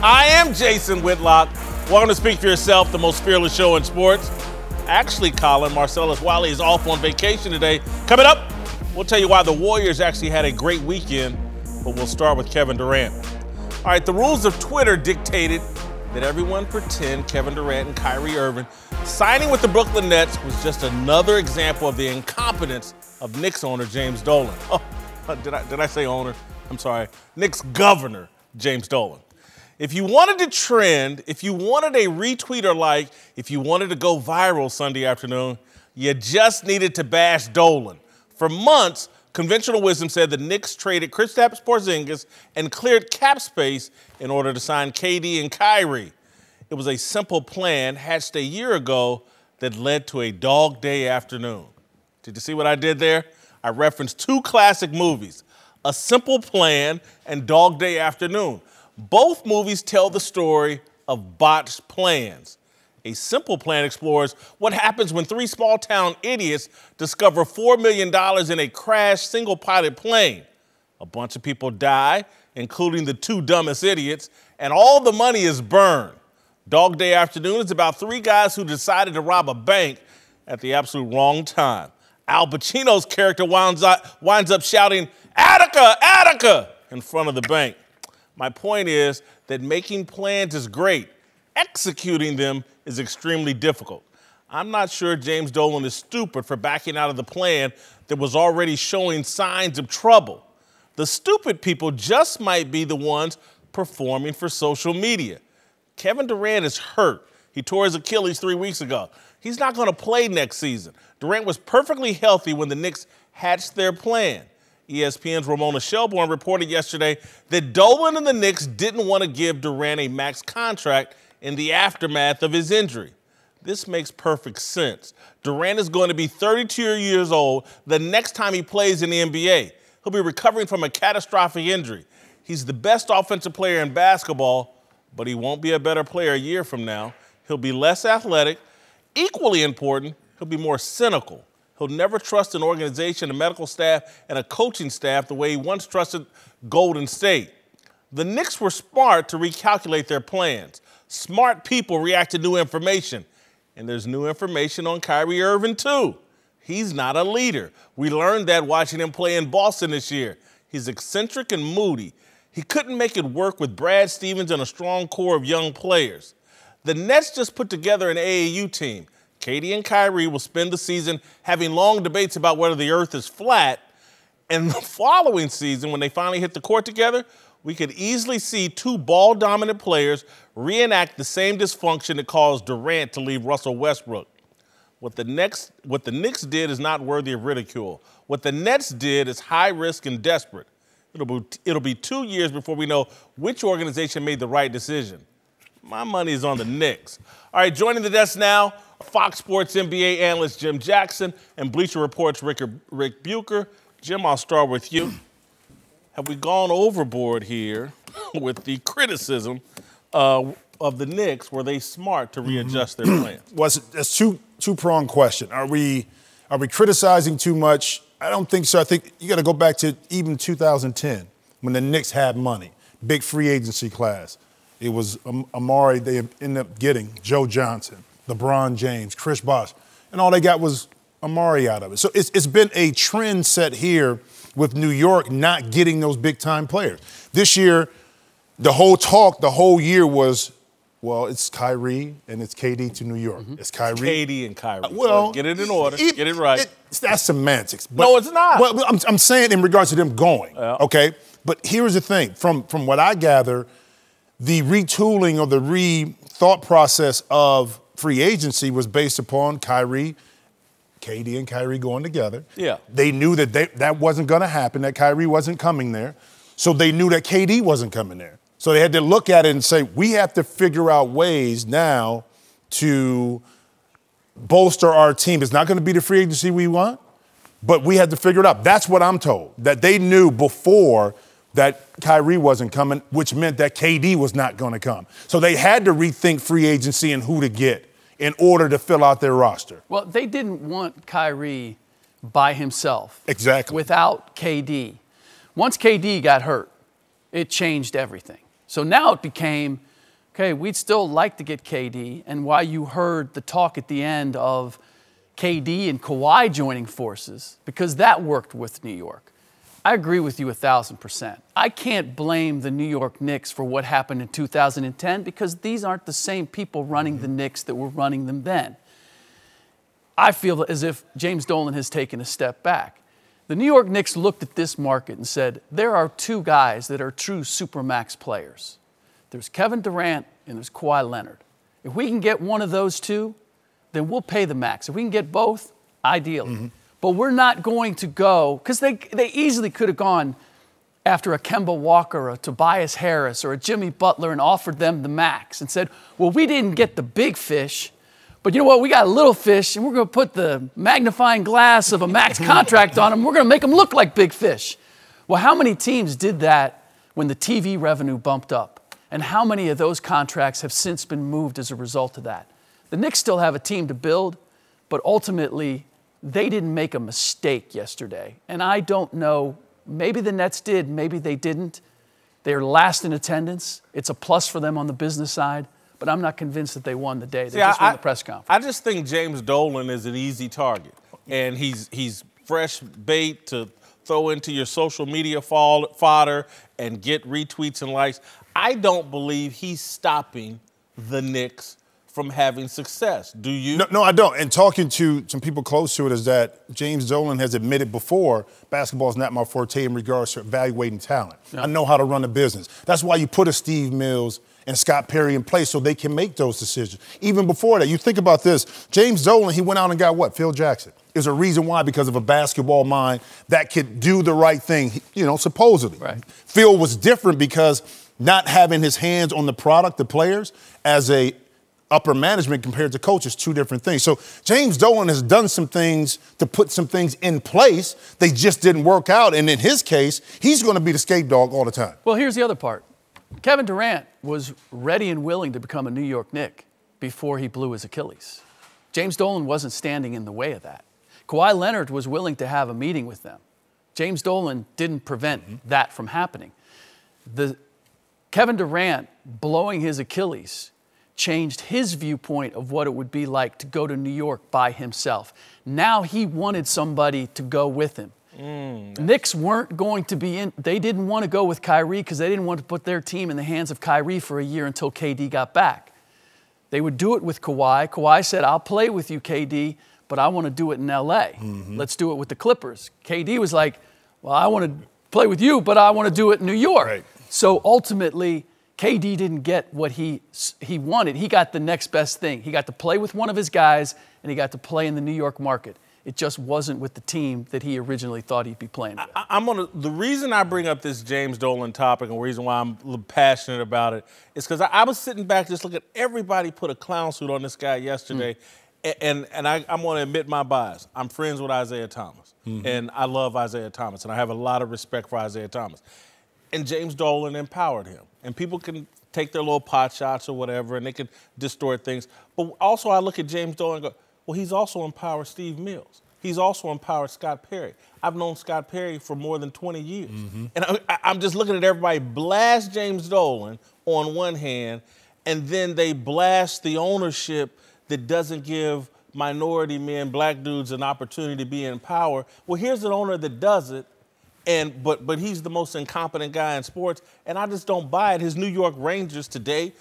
I am Jason Whitlock. Welcome to Speak for Yourself, the most fearless show in sports. Actually, Colin, Marcellus Wiley is off on vacation today. Coming up, we'll tell you why the Warriors actually had a great weekend, but we'll start with Kevin Durant. All right, the rules of Twitter dictated that everyone pretend Kevin Durant and Kyrie Irving signing with the Brooklyn Nets was just another example of the incompetence of Knicks owner James Dolan. Oh, did I say owner? I'm sorry. Knicks governor James Dolan. If you wanted to trend, if you wanted a retweet or like, if you wanted to go viral Sunday afternoon, you just needed to bash Dolan. For months, conventional wisdom said the Knicks traded Kristaps Porzingis and cleared cap space in order to sign KD and Kyrie. It was a simple plan hatched a year ago that led to a dog day afternoon. Did you see what I did there? I referenced two classic movies, A Simple Plan and Dog Day Afternoon. Both movies tell the story of botched plans. A Simple Plan explores what happens when three small-town idiots discover $4 million in a crashed single-pilot plane. A bunch of people die, including the two dumbest idiots, and all the money is burned. Dog Day Afternoon is about three guys who decided to rob a bank at the absolute wrong time. Al Pacino's character winds up shouting, "Attica, Attica!" in front of the bank. My point is that making plans is great. Executing them is extremely difficult. I'm not sure James Dolan is stupid for backing out of the plan that was already showing signs of trouble. The stupid people just might be the ones performing for social media. Kevin Durant is hurt. He tore his Achilles 3 weeks ago. He's not going to play next season. Durant was perfectly healthy when the Knicks hatched their plan. ESPN's Ramona Shelburne reported yesterday that Dolan and the Knicks didn't want to give Durant a max contract in the aftermath of his injury. This makes perfect sense. Durant is going to be 32 years old the next time he plays in the NBA. He'll be recovering from a catastrophic injury. He's the best offensive player in basketball, but he won't be a better player a year from now. He'll be less athletic. Equally important, he'll be more cynical. He'll never trust an organization, a medical staff, and a coaching staff the way he once trusted Golden State. The Knicks were smart to recalculate their plans. Smart people react to new information. And there's new information on Kyrie Irving, too. He's not a leader. We learned that watching him play in Boston this year. He's eccentric and moody. He couldn't make it work with Brad Stevens and a strong core of young players. The Nets just put together an AAU team. KD and Kyrie will spend the season having long debates about whether the earth is flat. And the following season, when they finally hit the court together, we could easily see two ball-dominant players reenact the same dysfunction that caused Durant to leave Russell Westbrook. What the Knicks did is not worthy of ridicule. What the Nets did is high risk and desperate. It'll be 2 years before we know which organization made the right decision. My money is on the Knicks. All right, joining the desk now, Fox Sports NBA analyst Jim Jackson and Bleacher Report's Rick Bucher. Jim, I'll start with you. Have we gone overboard here with the criticism of the Knicks? Were they smart to readjust their plans? Well, it's two-pronged question. Are we criticizing too much? I don't think so. I think you got to go back to even 2010 when the Knicks had money, big free agency class. It was Amari. They ended up getting Joe Johnson, LeBron James, Chris Bosh, and all they got was Amari out of it. So it's been a trend set here with New York not getting those big-time players. This year, the whole year was, well, it's Kyrie and it's KD to New York. It's Kyrie. KD and Kyrie. Well, get it in order. Get it right. That's semantics. But, no, it's not. Well, I'm saying in regards to them going, okay? But here's the thing. From what I gather, the retooling or the thought process of free agency was based upon KD and Kyrie going together. Yeah. They knew that that wasn't going to happen, that Kyrie wasn't coming there. So they knew that KD wasn't coming there. So they had to look at it and say, we have to figure out ways now to bolster our team. It's not going to be the free agency we want, but we had to figure it out. That's what I'm told, that they knew before that Kyrie wasn't coming, which meant that KD was not going to come. So they had to rethink free agency and who to get in order to fill out their roster. Well, they didn't want Kyrie by himself. Exactly. Without KD. Once KD got hurt, it changed everything. So now it became, okay, we'd still like to get KD, and why you heard the talk at the end of KD and Kawhi joining forces, because that worked with New York. I agree with you 1,000%. I can't blame the New York Knicks for what happened in 2010 because these aren't the same people running the Knicks that were running them then. I feel as if James Dolan has taken a step back. The New York Knicks looked at this market and said, there are two guys that are true supermax players. There's Kevin Durant and there's Kawhi Leonard. If we can get one of those two, then we'll pay the max. If we can get both, ideally. But we're not going to go, because they easily could have gone after a Kemba Walker, a Tobias Harris, or a Jimmy Butler and offered them the max and said, well, we didn't get the big fish, but you know what, we got a little fish, and we're going to put the magnifying glass of a max contract on them. We're going to make them look like big fish. Well, how many teams did that when the TV revenue bumped up? And how many of those contracts have since been moved as a result of that? The Knicks still have a team to build, but ultimately, they didn't make a mistake yesterday. And I don't know, maybe the Nets did, maybe they didn't. They're last in attendance. It's a plus for them on the business side, but I'm not convinced that they won the day. They just won the press conference. I just think James Dolan is an easy target. And he's fresh bait to throw into your social media fodder and get retweets and likes. I don't believe he's stopping the Knicks from having success. Do you? No, I don't. And talking to some people close to it is that James Dolan has admitted before, basketball is not my forte in regards to evaluating talent. Yeah. I know how to run a business. That's why you put a Steve Mills and Scott Perry in place so they can make those decisions. Even before that, you think about this. James Dolan, he went out and got what? Phil Jackson. There's a reason why, because of a basketball mind that could do the right thing, you know, supposedly. Right. Phil was different because not having his hands on the product, the players, as a upper management compared to coaches, two different things. So James Dolan has done some things to put some things in place. They just didn't work out. And in his case, he's going to be the scapegoat all the time. Well, here's the other part. Kevin Durant was ready and willing to become a New York Knick before he blew his Achilles. James Dolan wasn't standing in the way of that. Kawhi Leonard was willing to have a meeting with them. James Dolan didn't prevent that from happening. Kevin Durant blowing his Achilles changed his viewpoint of what it would be like to go to New York by himself. Now he wanted somebody to go with him. Knicks weren't going to be in. They didn't want to go with Kyrie because they didn't want to put their team in the hands of Kyrie for a year until KD got back. They would do it with Kawhi. Kawhi said, I'll play with you, KD, but I want to do it in LA. Let's do it with the Clippers. KD was like, well, I want to play with you, but I want to do it in New York. Right. So ultimately, KD didn't get what he wanted. He got the next best thing. He got to play with one of his guys, and he got to play in the New York market. It just wasn't with the team that he originally thought he'd be playing with. The reason I bring up this James Dolan topic and the reason why I'm passionate about it is because I was sitting back just looking at everybody put a clown suit on this guy yesterday, and I'm going to admit my bias. I'm friends with Isaiah Thomas, and I love Isaiah Thomas, and I have a lot of respect for Isaiah Thomas. And James Dolan empowered him. And people can take their little pot shots or whatever, and they can distort things. But also I look at James Dolan and go, well, he's also empowered Steve Mills. He's also empowered Scott Perry. I've known Scott Perry for more than 20 years. And I'm just looking at everybody blast James Dolan on one hand, and then they blast the ownership that doesn't give minority men, black dudes, an opportunity to be in power. Well, here's an owner that does it, but he's the most incompetent guy in sports, and I just don't buy it. His New York Rangers today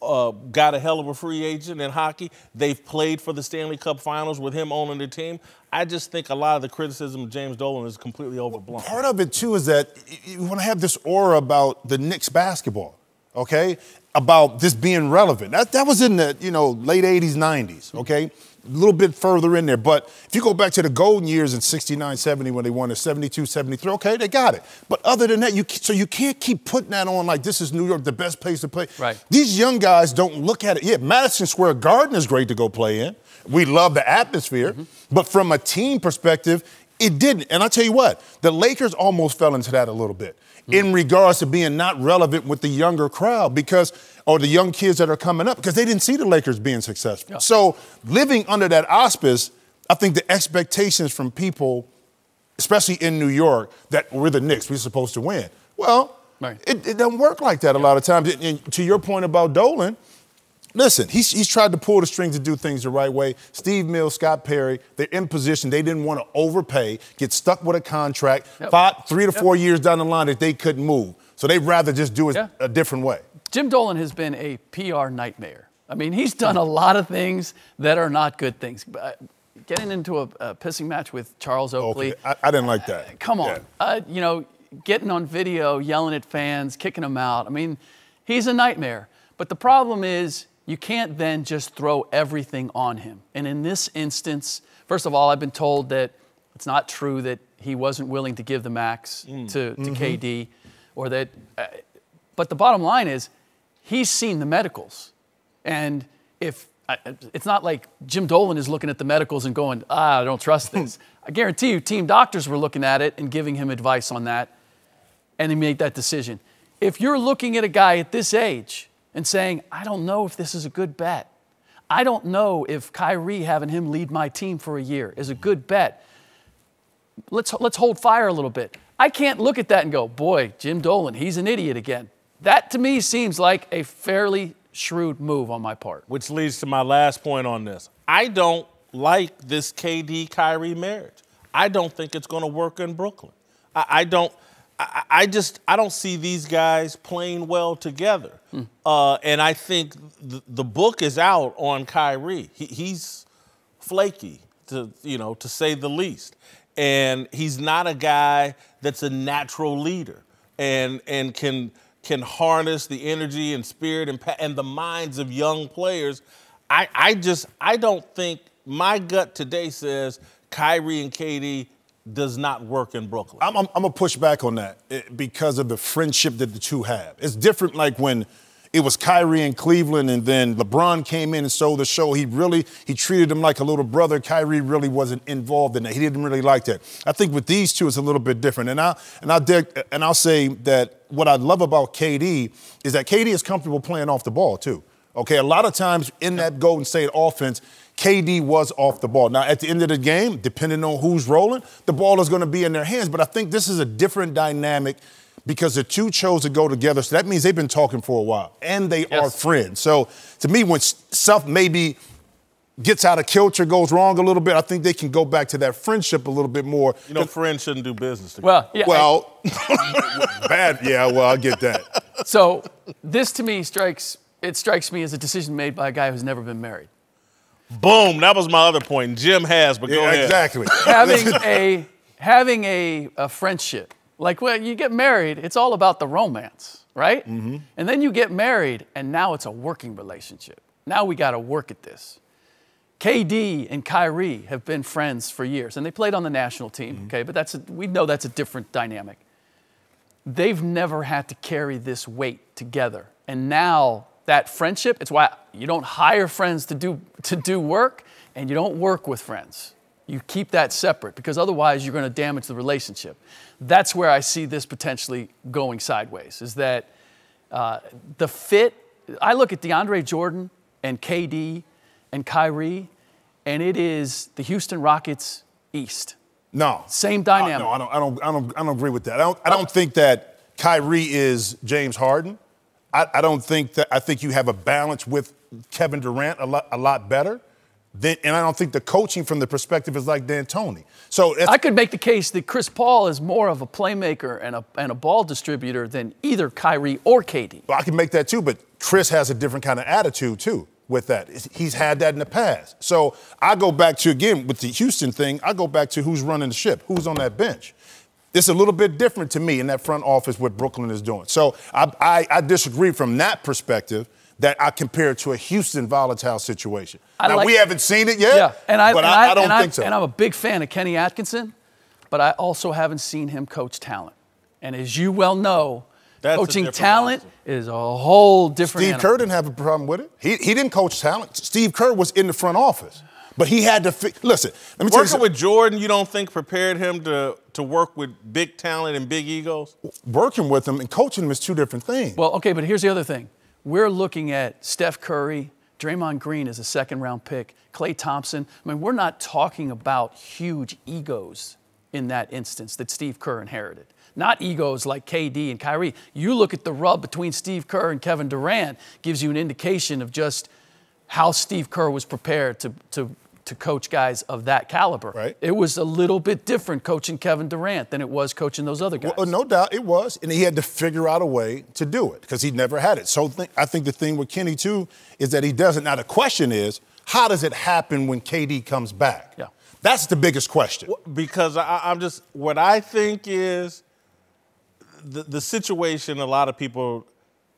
got a hell of a free agent in hockey. They've played for the Stanley Cup Finals with him owning the team. I just think a lot of the criticism of James Dolan is completely overblown. Part of it, too, is that you want to have this aura about the Knicks basketball, okay, about this being relevant. That was in the, late 80s, 90s, okay? A little bit further in there. But if you go back to the golden years in 69, 70 when they won it, 72, 73, okay, they got it. But other than that, you can't keep putting that on like this is New York, the best place to play. Right. These young guys don't look at it. Yeah, Madison Square Garden is great to go play in. We love the atmosphere. But from a team perspective, it didn't. And I'll tell you what, the Lakers almost fell into that a little bit in regards to being not relevant with the younger crowd or the young kids that are coming up because they didn't see the Lakers being successful. Yeah. So living under that auspice, I think the expectations from people, especially in New York, that we're the Knicks, we're supposed to win. Well, Right. It doesn't work like that a lot of times. And to your point about Dolan, listen, he's tried to pull the strings to do things the right way. Steve Mills, Scott Perry, they're in position. They didn't want to overpay, get stuck with a contract, 3 to 4 years down the line that they couldn't move. So they'd rather just do it a different way. Jim Dolan has been a PR nightmare. I mean, he's done a lot of things that are not good things. Getting into a pissing match with Charles Oakley. Okay. I didn't like that. Come on. Yeah. You know, getting on video, yelling at fans, kicking them out. I mean, he's a nightmare. But the problem is you can't then just throw everything on him. And in this instance, first of all, I've been told that it's not true that he wasn't willing to give the max to KD, or that. But the bottom line is he's seen the medicals. And if it's not like Jim Dolan is looking at the medicals and going, I don't trust this. I guarantee you team doctors were looking at it and giving him advice on that, and he made that decision. If you're looking at a guy at this age and saying, I don't know if this is a good bet. I don't know if Kyrie having him lead my team for a year is a good bet. Let's hold fire a little bit. I can't look at that and go, boy, Jim Dolan, he's an idiot again. That to me seems like a fairly shrewd move on my part. Which leads to my last point on this. I don't like this KD-Kyrie marriage. I don't think it's going to work in Brooklyn. I don't see these guys playing well together. And I think the book is out on Kyrie. He's flaky, to say the least. And he's not a guy that's a natural leader and can harness the energy and spirit and the minds of young players. I don't think, my gut today says Kyrie and KD does not work in Brooklyn. I'm going to push back on that because of the friendship that the two have. It's different like when it was Kyrie in Cleveland and then LeBron came in and sold the show. He treated him like a little brother. Kyrie really wasn't involved in that. He didn't really like that. I think with these two, it's a little bit different. And I'll say that what I love about KD is that KD is comfortable playing off the ball too. Okay, a lot of times in that Golden State offense, KD was off the ball. Now, at the end of the game, depending on who's rolling, the ball is going to be in their hands. But I think this is a different dynamic because the two chose to go together. So that means they've been talking for a while, and they are friends. So to me, when stuff maybe gets out of kilter, goes wrong a little bit, I think they can go back to that friendship a little bit more. You know, friends shouldn't do business together. Well, yeah. Well, bad. Yeah, well, I get that. So this to me strikes me as a decision made by a guy who's never been married. Boom, that was my other point. Jim has, but go ahead. Exactly. having a friendship. Like when you get married, it's all about the romance, right? Mm-hmm. And then you get married, and now it's a working relationship. Now we got to work at this. KD and Kyrie have been friends for years, and they played on the national team, okay? But we know that's a different dynamic. They've never had to carry this weight together. And now that friendship, it's why you don't hire friends to do work, and you don't work with friends. You keep that separate because otherwise you're going to damage the relationship. That's where I see this potentially going sideways, is that the fit. I look at DeAndre Jordan and KD and Kyrie, and it is the Houston Rockets East. No. Same dynamic. No, I don't agree with that. I don't think that Kyrie is James Harden. I don't think that. I think you have a balance with Kevin Durant a lot better. And I don't think the coaching from the perspective is like D'Antoni. So I could make the case that Chris Paul is more of a playmaker and a ball distributor than either Kyrie or KD. Well, I can make that too, but Chris has a different kind of attitude too with that. He's had that in the past. So I go back to, again, with the Houston thing, I go back to who's running the ship, who's on that bench. It's a little bit different to me in that front office what Brooklyn is doing. So I disagree from that perspective that I compare it to a Houston volatile situation. We haven't seen it yet, but I don't think so. And I'm a big fan of Kenny Atkinson, but I also haven't seen him coach talent. And as you well know, coaching talent is a whole different Steve Kerr didn't have a problem with it. He didn't coach talent. Steve Kerr was in the front office. But he had to listen, let me tell you something. Working with Jordan, you don't think prepared him to work with big talent and big egos? Working with him and coaching him is two different things. Well, okay, but here's the other thing. We're looking at Steph Curry, Draymond Green as a second-round pick, Klay Thompson. I mean, we're not talking about huge egos in that instance that Steve Kerr inherited. not egos like KD and Kyrie. You look at the rub between Steve Kerr and Kevin Durant, gives you an indication of just how Steve Kerr was prepared to coach guys of that caliber. Right. It was a little bit different coaching Kevin Durant than it was coaching those other guys. Well, no doubt it was, and he had to figure out a way to do it because he never had it. So I think the thing with Kenny, too, is that he doesn't. Now, the question is, how does it happen when KD comes back? Yeah. That's the biggest question. Because what I think is the situation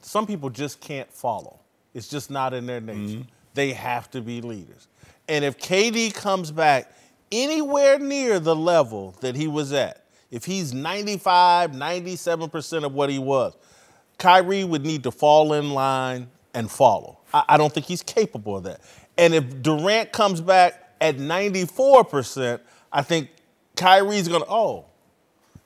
some people just can't follow. It's just not in their nature. Mm-hmm. They have to be leaders. And if KD comes back anywhere near the level that he was at, if he's 95, 97% of what he was, Kyrie would need to fall in line and follow. I don't think he's capable of that. And if Durant comes back at 94%, I think Kyrie's going to, oh,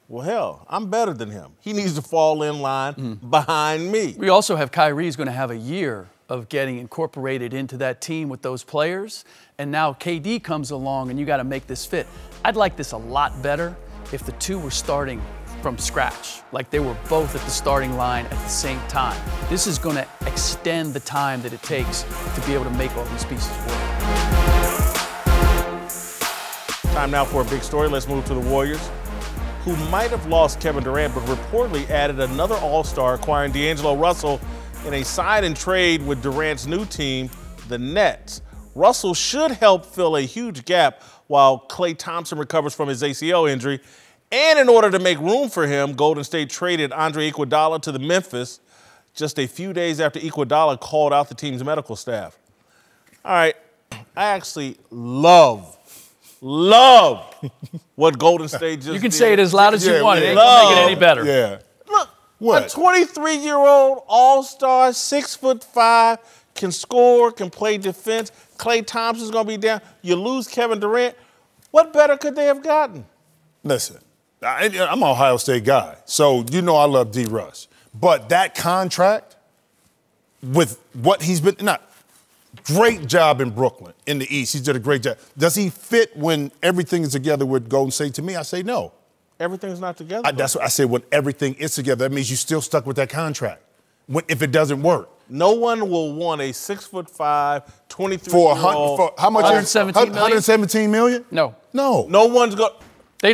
well, hell, I'm better than him. He needs to fall in line behind me. We also have Kyrie's going to have a year of getting incorporated into that team with those players. And now KD comes along and you got to make this fit. I'd like this a lot better if the two were starting from scratch, like they were both at the starting line at the same time. This is going to extend the time that it takes to be able to make all these pieces work. Time now for a big story. Let's move to the Warriors, who might have lost Kevin Durant, but reportedly added another all-star, acquiring D'Angelo Russell in a sign-and-trade with Durant's new team, the Nets. Russell should help fill a huge gap while Klay Thompson recovers from his ACL injury. And in order to make room for him, Golden State traded Andre Iguodala to the Memphis just a few days after Iguodala called out the team's medical staff. All right, I actually love what Golden State just did. You can say it as loud as you want. It ain't gonna make it any better. Yeah. Look, what? A 23-year-old all-star, 6'5", can score, can play defense. Klay Thompson's going to be down. You lose Kevin Durant. What better could they have gotten? Listen, I'm an Ohio State guy, so you know I love D. Russ. But that contract, with what he's been, great job in Brooklyn, in the East. He's did a great job. Does he fit when everything is together with Golden State? To me, I say no. Everything's not together. That's what I say. When everything is together, that means you're still stuck with that contract. If it doesn't work. No one will want a 6'5", 23-year-old. For how much? 117 million? No. No. No one's going. They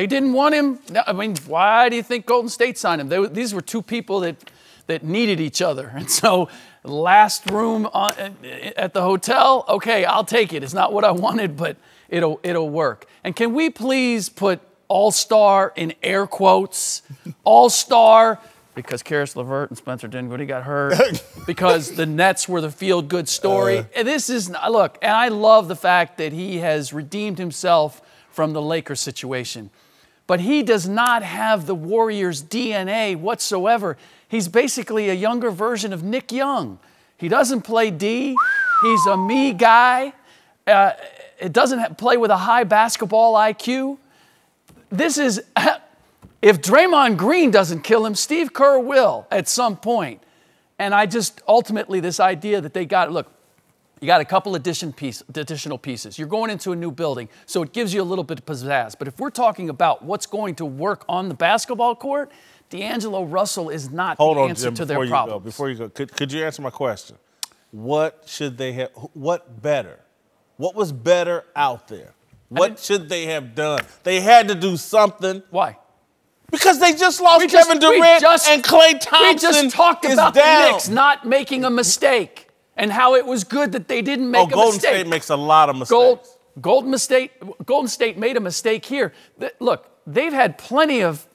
didn't want him. I mean, why do you think Golden State signed him? These were two people that needed each other, and so last room at the hotel. Okay, I'll take it. It's not what I wanted, but it'll work. And can we please put all-star in air quotes? All-star. Because Karis LeVert and Spencer Dinwiddie got hurt, because the Nets were the feel-good story. And this is, look, and I love the fact that he has redeemed himself from the Lakers situation. But he does not have the Warriors' DNA whatsoever. He's basically a younger version of Nick Young. He doesn't play D. He's a me guy. It doesn't play with a high basketball IQ. This is... If Draymond Green doesn't kill him, Steve Kerr will at some point. And ultimately, this idea that they got, look, you got a couple additional pieces. You're going into a new building, so it gives you a little bit of pizzazz. But if we're talking about what's going to work on the basketball court, D'Angelo Russell is not the answer to their problems. Before you go, could you answer my question? What should they have, what better? What was better out there? What should they have done? They had to do something. Why? Because they just lost Kevin Durant and Klay Thompson. We just talked about the Knicks not making a mistake and how it was good that they didn't make a mistake. Golden State makes a lot of mistakes. Golden State made a mistake here. Look, they've had plenty of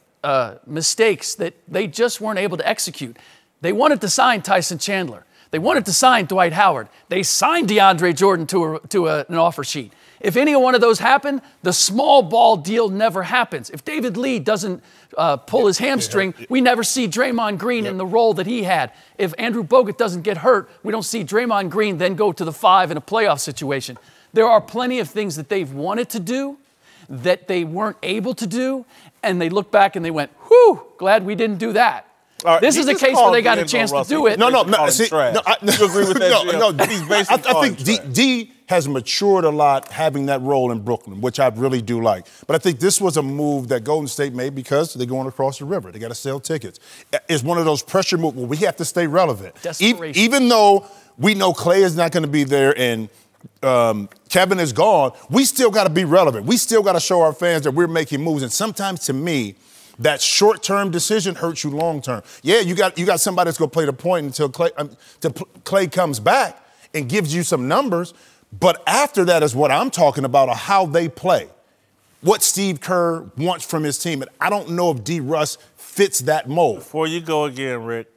mistakes that they just weren't able to execute. They wanted to sign Tyson Chandler. They wanted to sign Dwight Howard. They signed DeAndre Jordan to an offer sheet. If any one of those happen, the small ball deal never happens. If David Lee doesn't pull his hamstring, we never see Draymond Green in the role that he had. If Andrew Bogut doesn't get hurt, we don't see Draymond Green then go to the 5 in a playoff situation. There are plenty of things that they've wanted to do that they weren't able to do, and they look back and they went, whew, glad we didn't do that. This is a case where they got a chance to do it. No. You agree with that? I think D has matured a lot having that role in Brooklyn, which I really do like. But I think this was a move that Golden State made because they're going across the river. They got to sell tickets. It's one of those pressure moves where we have to stay relevant. Even though we know Clay is not going to be there and Kevin is gone, we still got to be relevant. We still got to show our fans that we're making moves. And sometimes, to me, that short-term decision hurts you long-term. Yeah, you got somebody that's going to play the point until Clay comes back and gives you some numbers. But after that is what I'm talking about, or how they play, what Steve Kerr wants from his team. And I don't know if D. Russ fits that mold. Before you go again, Rick,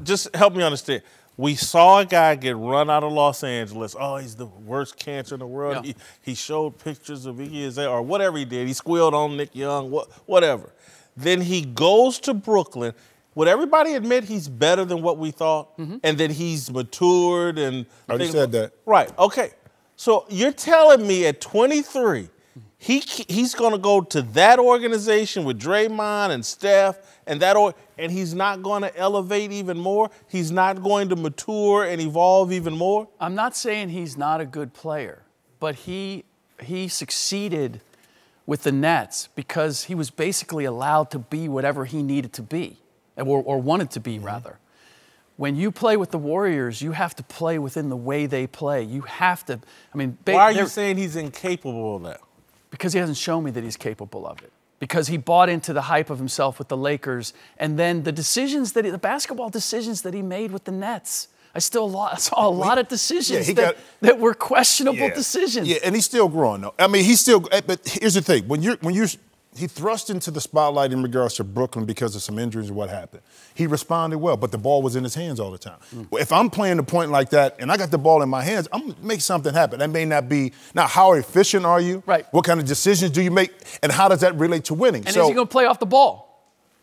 just help me understand. We saw a guy get run out of Los Angeles. Oh, he's the worst cancer in the world. Yeah. He showed pictures of Iggy Azalea or whatever he did. He squealed on Nick Young, whatever. Then he goes to Brooklyn. Would everybody admit he's better than what we thought? And that he's matured and I already said that. Right, okay. So you're telling me at 23, he's going to go to that organization with Draymond and Steph and he's not going to elevate even more? He's not going to mature and evolve even more? I'm not saying he's not a good player, but he succeeded with the Nets because he was basically allowed to be whatever he needed to be, or wanted to be, rather. When you play with the Warriors, you have to play within the way they play. You have to, I mean... Why are you saying he's incapable of that? Because he hasn't shown me that he's capable of it. Because he bought into the hype of himself with the Lakers, and then the basketball decisions that he made with the Nets. I saw a lot of decisions that were questionable decisions. Yeah, and he's still growing, though. I mean, but here's the thing. He thrust into the spotlight in regards to Brooklyn because of some injuries and what happened. He responded well, but the ball was in his hands all the time. If I'm playing the point like that and I got the ball in my hands, I'm going to make something happen. That may not be, now how efficient are you? Right. What kind of decisions do you make? And how does that relate to winning? And is he going to play off the ball?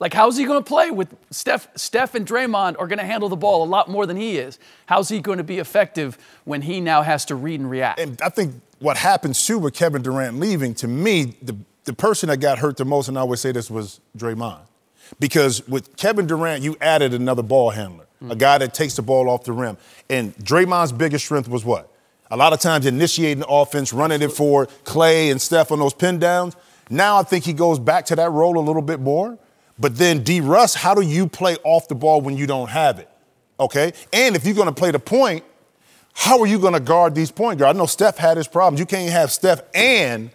Like, how's he going to play with Steph and Draymond are going to handle the ball a lot more than he is. How's he going to be effective when he now has to read and react? And I think what happens, too, with Kevin Durant leaving, to me, the person that got hurt the most, and I always say this, was Draymond. Because with Kevin Durant, you added another ball handler, a guy that takes the ball off the rim. And Draymond's biggest strength was what? A lot of times initiating the offense, running it for Clay and Steph on those pin downs. Now I think he goes back to that role a little bit more. But then D. Russ, how do you play off the ball when you don't have it? Okay? And if you're going to play the point, how are you going to guard these point guards? I know Steph had his problems. You can't have Steph and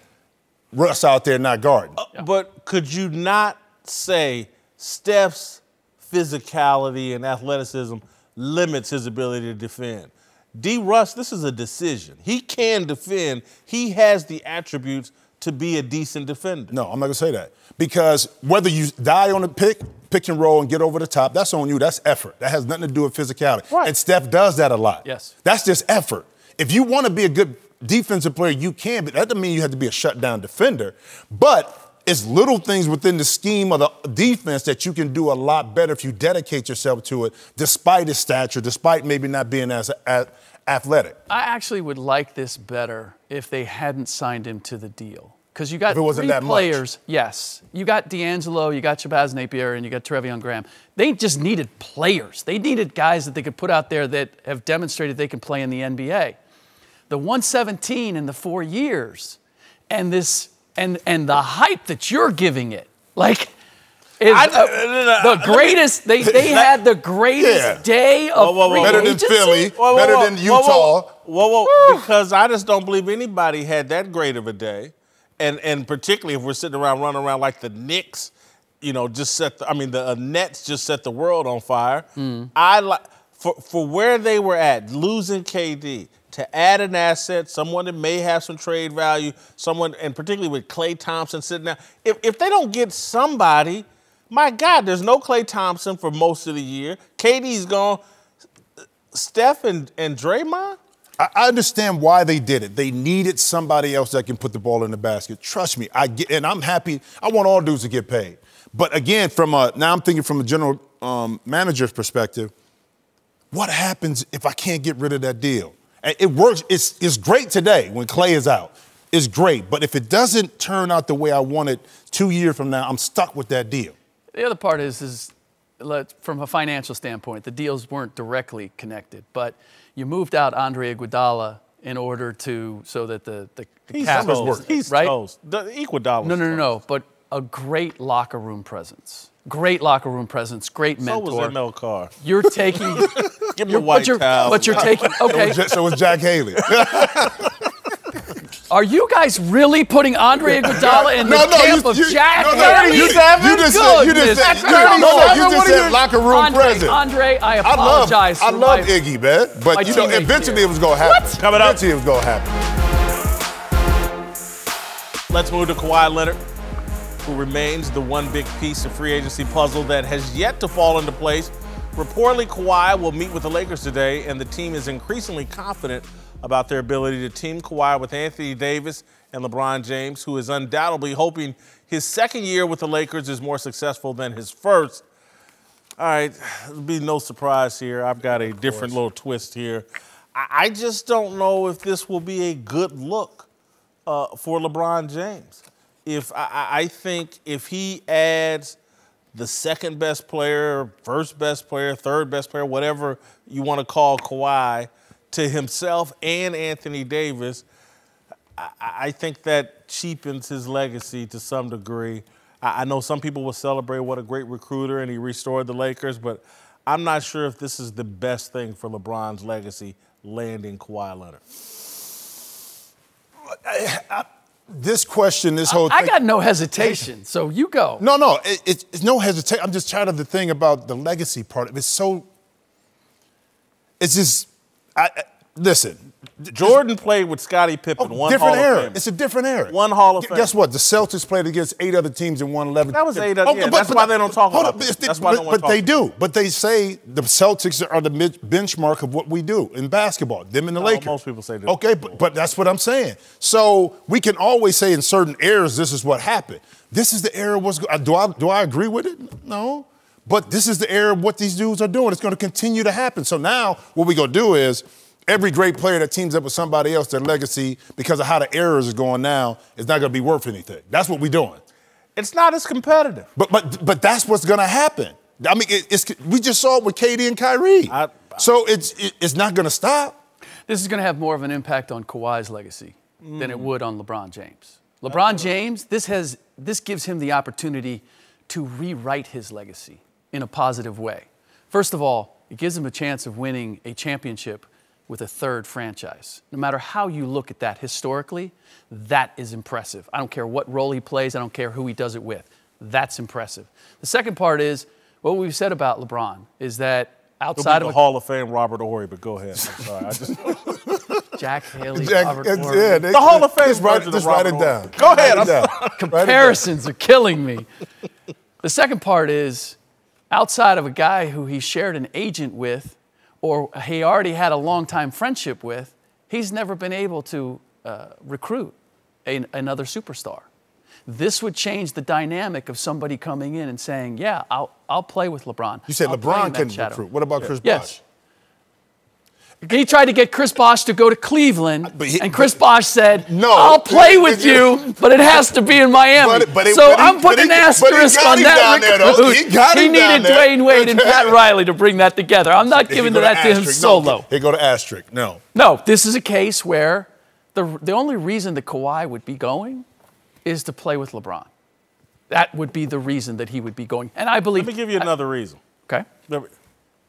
Russ out there not guarding. But could you not say Steph's physicality and athleticism limits his ability to defend? D. Russ, this is a decision. He can defend. He has the attributes to be a decent defender. No, I'm not going to say that. Because whether you die on the pick and roll and get over the top, that's on you. That's effort. That has nothing to do with physicality. Right. And Steph does that a lot. Yes. That's just effort. If you want to be a good defensive player, you can, but that doesn't mean you have to be a shutdown defender. But it's little things within the scheme of the defense that you can do a lot better if you dedicate yourself to it, despite his stature, despite maybe not being as athletic. I actually would like this better if they hadn't signed him to the deal. Because you got three players, yes. You got D'Angelo, you got Shabazz Napier, and you got Trevion Graham. They just needed players. They needed guys that they could put out there that have demonstrated they can play in the NBA. The 117 in the 4 years, and the hype that you're giving it, like, is the greatest. They had the greatest day of free better than Philly, better than Utah. Because I just don't believe anybody had that great of a day. And particularly if we're sitting around running around like the Knicks, you know, the Nets just set the world on fire. For where they were at, losing KD, to add an asset, someone that may have some trade value, someone, and particularly with Klay Thompson sitting there, if they don't get somebody, my God, there's no Klay Thompson for most of the year. KD's gone. Steph and Draymond? I understand why they did it. They needed somebody else that can put the ball in the basket. Trust me, and I'm happy. I want all dudes to get paid. But again, now I'm thinking from a general manager's perspective, what happens if I can't get rid of that deal? It works. It's great today when Klay is out. It's great. But if it doesn't turn out the way I want it 2 years from now, I'm stuck with that deal. The other part is from a financial standpoint, the deals weren't directly connected, but you moved out Andre Iguodala in order so that the He's cap toast. He's right? toast. The Iguodala's No. But a great locker room presence. Great locker room presence. Great mentor. So was ML Carr. You're taking. Give him a white towel. But you're taking. Okay. So was Jack Haley. Are you guys really putting Andre Iguodala in the camp of Jack Haley? You just said locker room presence. Andre, I apologize. I love Iggy, man. But you know, eventually it was going to happen. What? Coming up. Eventually it was going to happen. Let's move to Kawhi Leonard, who remains the one big piece of free agency puzzle that has yet to fall into place. Reportedly, Kawhi will meet with the Lakers today, and the team is increasingly confident about their ability to team Kawhi with Anthony Davis and LeBron James, who is undoubtedly hoping his second year with the Lakers is more successful than his first. All right, there'll be no surprise here. I've got a different little twist here. I just don't know if this will be a good look for LeBron James. I think if he adds the second best player, first best player, third best player, whatever you want to call Kawhi, to himself and Anthony Davis, I think that cheapens his legacy to some degree. I know some people will celebrate what a great recruiter and he restored the Lakers, but I'm not sure if this is the best thing for LeBron's legacy, landing Kawhi Leonard. This question, this whole thing. I got no hesitation, so you go. No, it's no hesitation. I'm just trying to think about the legacy part. It's just, listen. Jordan played with Scottie Pippen, one different Hall of era. Fame. It's a different era. One Hall of Fame. Guess what? The Celtics played against 8 other teams and won 11. That was 8 other, yeah, that's why they don't talk about it. That's why they don't talk about it. But they do. But they say the Celtics are the benchmark of what we do in basketball, them and the Lakers. Most people say that. Okay, but that's what I'm saying. So we can always say in certain eras, this is what happened. This is the era. Do I agree with it? No. But this is the era of what these dudes are doing. It's going to continue to happen. So now what we're going to do is every great player that teams up with somebody else, their legacy, because of how the eras is going now, is not going to be worth anything. That's what we're doing. It's not as competitive. But that's what's going to happen. I mean, we just saw it with KD and Kyrie. So it's not going to stop. This is going to have more of an impact on Kawhi's legacy than it would on LeBron James. LeBron James, this gives him the opportunity to rewrite his legacy in a positive way. First of all, it gives him a chance of winning a championship with a third franchise. No matter how you look at that historically, that is impressive. I don't care what role he plays. I don't care who he does it with. That's impressive. The second part is, what we've said about LeBron is that outside of the Hall of Fame Robert Horry, but go ahead. I'm sorry. Jack Haley, Robert Horry. Yeah, the Hall of Fame. Just write it down. Go ahead. Comparisons are killing me. The second part is, outside of a guy who he shared an agent with, or he already had a long-time friendship with, he's never been able to recruit another superstar. This would change the dynamic of somebody coming in and saying, yeah, I'll play with LeBron. You said LeBron couldn't recruit. What about Chris Bosh? Yes. He tried to get Chris Bosh to go to Cleveland, and Chris Bosh said, no, I'll play with you, but it has to be in Miami. So I'm putting an asterisk on that recruit. He needed Dwayne Wade and Pat Riley to bring that together. I'm not giving that to him solo. He go to asterisk, no. No, this is a case where the only reason that Kawhi would be going is to play with LeBron. That would be the reason that he would be going. And I believe— Let me give you another reason. Okay.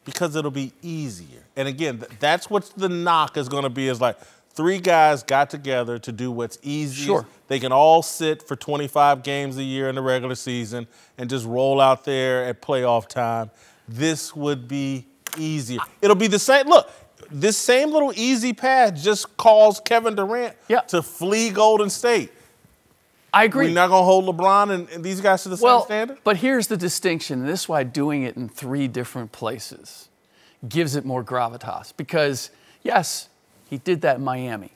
Because it'll be easier. And again, that's what the knock is going to be, is like 3 guys got together to do what's easy. Sure. They can all sit for 25 games a year in the regular season and just roll out there at playoff time. This would be easier. It'll be the same. Look, this same little easy path just caused Kevin Durant to flee Golden State. I agree. We're not going to hold LeBron and these guys to the same standard? But here's the distinction, and this is why doing it in 3 different places gives it more gravitas. Because, yes, he did that in Miami,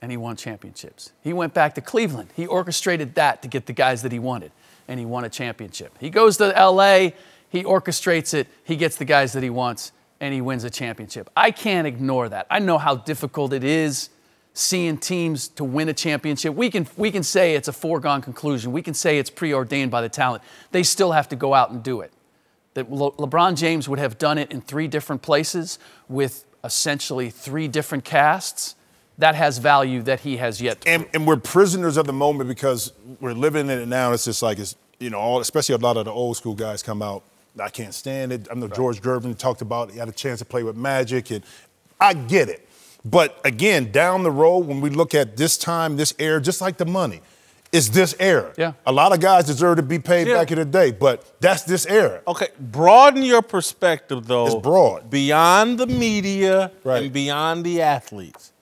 and he won championships. He went back to Cleveland. He orchestrated that to get the guys that he wanted, and he won a championship. He goes to L.A., he orchestrates it, he gets the guys that he wants, and he wins a championship. I can't ignore that. I know how difficult it is seeing teams to win a championship. We can say it's a foregone conclusion. We can say it's preordained by the talent. They still have to go out and do it. That LeBron James would have done it in 3 different places with essentially 3 different casts. that has value that he has yet to prove. And we're prisoners of the moment because we're living in it now. It's just like, it's, you know, especially a lot of the old school guys come out, I can't stand it. I know George Gervin talked about he had a chance to play with Magic, and I get it. But again, down the road, when we look at this time, this era, just like the money, it's this era. Yeah. A lot of guys deserve to be paid back in the day, but that's this era. Okay, broaden your perspective, though. It's broad. Beyond the media and beyond the athletes.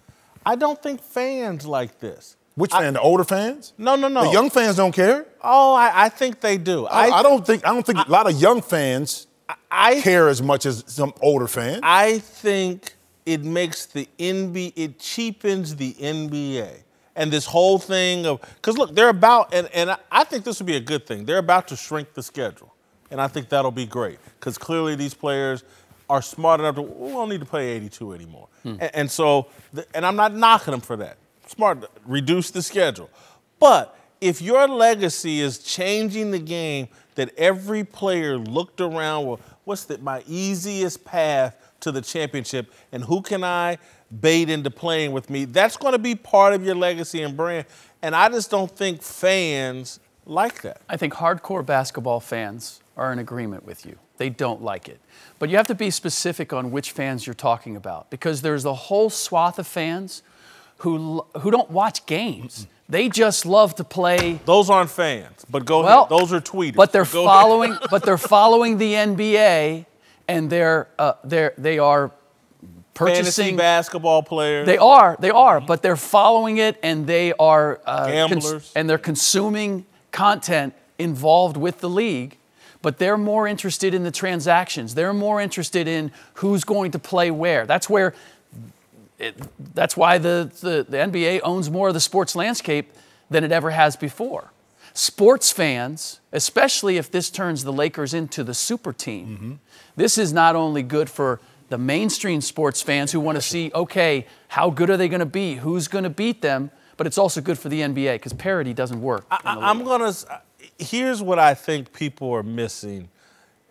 I don't think fans like this. Which fan? The older fans? No. The young fans don't care. Oh, I think they do. I don't think a lot of young fans care as much as some older fans. I think it makes the NBA, it cheapens the NBA. And this whole thing of, because look, they're about, and I think this would be a good thing. They're about to shrink the schedule. And I think that'll be great. Because clearly these players are smart enough to, we don't need to play 82 anymore. And so, and I'm not knocking them for that. Smart, reduce the schedule. But if your legacy is changing the game, that every player looked around, well, what's my easiest path to the championship, and who can I bait into playing with me? That's going to be part of your legacy and brand. And I just don't think fans like that. I think hardcore basketball fans are in agreement with you. They don't like it. But you have to be specific on which fans you're talking about, because there's a whole swath of fans who don't watch games. They just love to play. Those aren't fans, but go ahead. Those are tweeters. But they're following. But they're following the NBA, and they are purchasing fantasy basketball players. They are, but they're following it, and they are gamblers, and they're consuming content involved with the league. But they're more interested in the transactions. They're more interested in who's going to play where. That's where. That's why the NBA owns more of the sports landscape than it ever has before. Sports fans, especially if this turns the Lakers into the super team, this is not only good for the mainstream sports fans who want to see, okay, how good are they going to be? Who's going to beat them? But it's also good for the NBA because parity doesn't work. Here's what I think people are missing.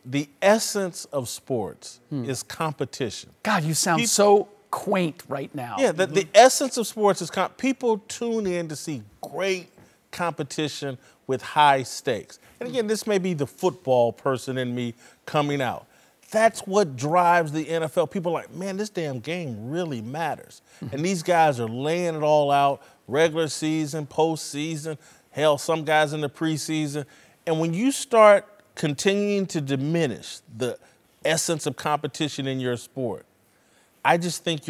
The essence of sports is competition. God, you sound so quaint right now. Yeah, the essence of sports is people tune in to see great competition with high stakes. And again, this may be the football person in me coming out. That's what drives the NFL. People are like, man, this damn game really matters. And these guys are laying it all out, regular season, postseason, hell, some guys in the preseason. And when you start continuing to diminish the essence of competition in your sport, I just think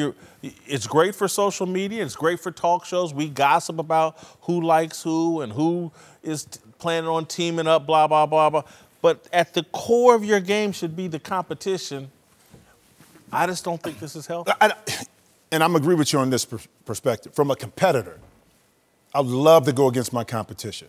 it's great for social media. It's great for talk shows. We gossip about who likes who and who is planning on teaming up, blah, blah, blah, blah. But at the core of your game should be the competition. I just don't think this is healthy. And I'm agree with you on this perspective. From a competitor, I would love to go against my competition.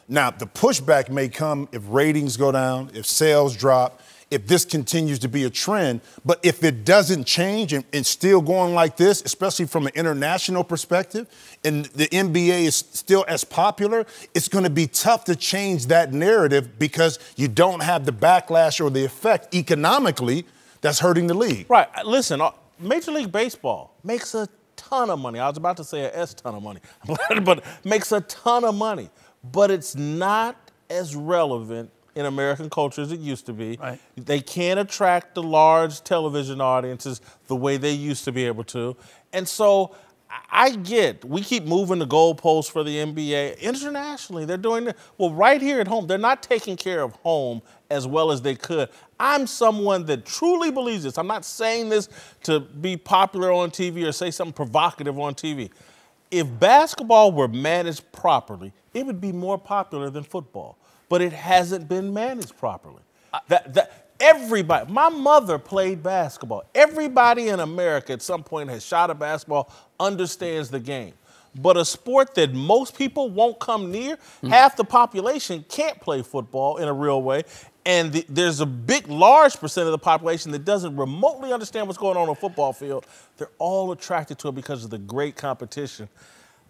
Now, the pushback may come if ratings go down, if sales drop, if this continues to be a trend. But if it doesn't change and still going like this, especially from an international perspective, and the NBA is still as popular, it's going to be tough to change that narrative because you don't have the backlash or the effect economically that's hurting the league. Right. Listen, Major League Baseball makes a ton of money. I was about to say a ton of money, but makes a ton of money. But it's not as relevant in American culture as it used to be. Right. They can't attract the large television audiences the way they used to be able to. And so we keep moving the goalposts for the NBA. Internationally, they're doing it. Well, right here at home, they're not taking care of home as well as they could. I'm someone that truly believes this. I'm not saying this to be popular on TV or say something provocative on TV. If basketball were managed properly, it would be more popular than football. But it hasn't been managed properly. Everybody, my mother played basketball. Everybody in America at some point has shot a basketball, understands the game. But a sport that most people won't come near, half the population can't play football in a real way. And there's a large percent of the population that doesn't remotely understand what's going on a football field. They're all attracted to it because of the great competition.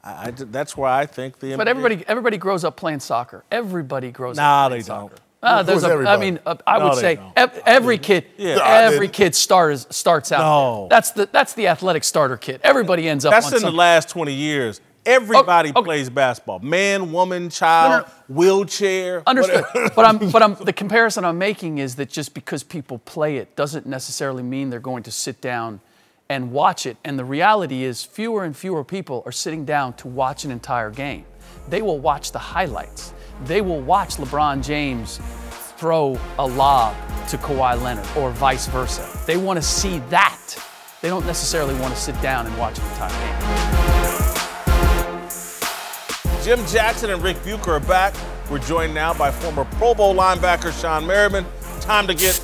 That's why I think the NBA. But everybody grows up playing soccer. Everybody grows up playing soccer. I would say every kid, every kid starts out. No. That's the athletic starter kit. Everybody ends up. That's on in something. the last 20 years. Everybody plays basketball. Man, woman, child, wheelchair. Understood. But the comparison I'm making is that just because people play it doesn't necessarily mean they're going to sit down and watch it. And the reality is fewer and fewer people are sitting down to watch an entire game. They will watch the highlights. They will watch LeBron James throw a lob to Kawhi Leonard or vice versa. They want to see that. They don't necessarily want to sit down and watch an entire game. Jim Jackson and Rick Bucher are back. We're joined now by former Pro Bowl linebacker Sean Merriman. Time to get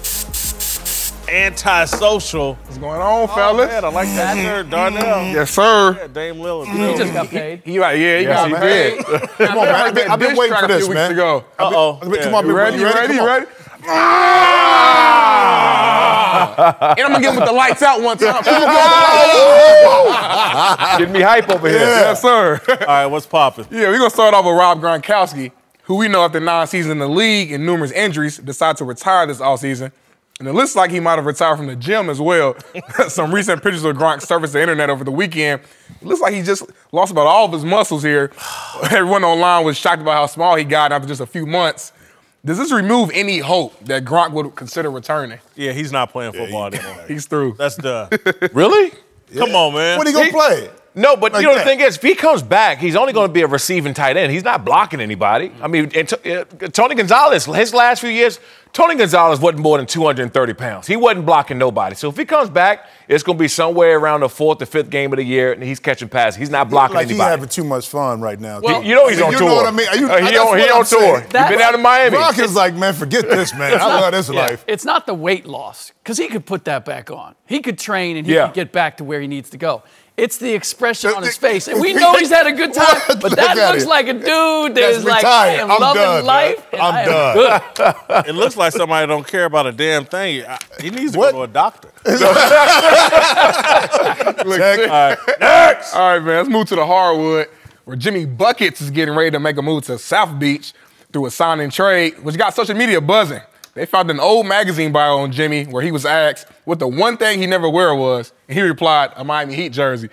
antisocial. What's going on, fellas? Man, I like that shirt, Darnell. Yes, sir. Yeah, Dame Lillard. He just got paid. He got paid. Come on, man. I've been waiting for this, man. Uh-oh. Come on, You ready? You ready? And I'm gonna get with the lights out one time. Getting me hype over here. Yes, sir. All right, what's popping? Yeah, we're gonna start off with Rob Gronkowski, who we know after 9 seasons in the league and numerous injuries decided to retire this offseason. And it looks like he might have retired from the gym as well. Some recent pictures of Gronk surfaced the internet over the weekend. It looks like he just lost about all of his muscles here. Everyone online was shocked about how small he got after just a few months. Does this remove any hope that Gronk would consider returning? Yeah, he's not playing football anymore. He's through. That's done. Really? Come on, man. What are you going to play? No, but Like you know that. the thing is, if he comes back, he's only going to be a receiving tight end. He's not blocking anybody. I mean, Tony Gonzalez, his last few years, Tony Gonzalez wasn't more than 230 pounds. He wasn't blocking nobody. So if he comes back, it's going to be somewhere around the 4th or 5th game of the year, and he's catching passes. He's not blocking Like anybody. he's having too much fun right now. Well, you know he's on you tour. know what I mean? He on tour. He's been out in Miami. Rock is like, man, forget this, man. I love this life. It's not the weight loss, because he could put that back on. He could train and he could get back to where he needs to go. It's the expression on his face. And we know he's had a good time, but that looks like a dude that is like, I am loving life. I'm done. It looks like somebody don't care about a damn thing. He needs to go to a doctor. Next. All right, man, let's move to the hardwood, where Jimmy Buckets is getting ready to make a move to South Beach through a sign and trade, which got social media buzzing. They found an old magazine bio on Jimmy where he was asked what the one thing he never wear was, and he replied, a Miami Heat jersey.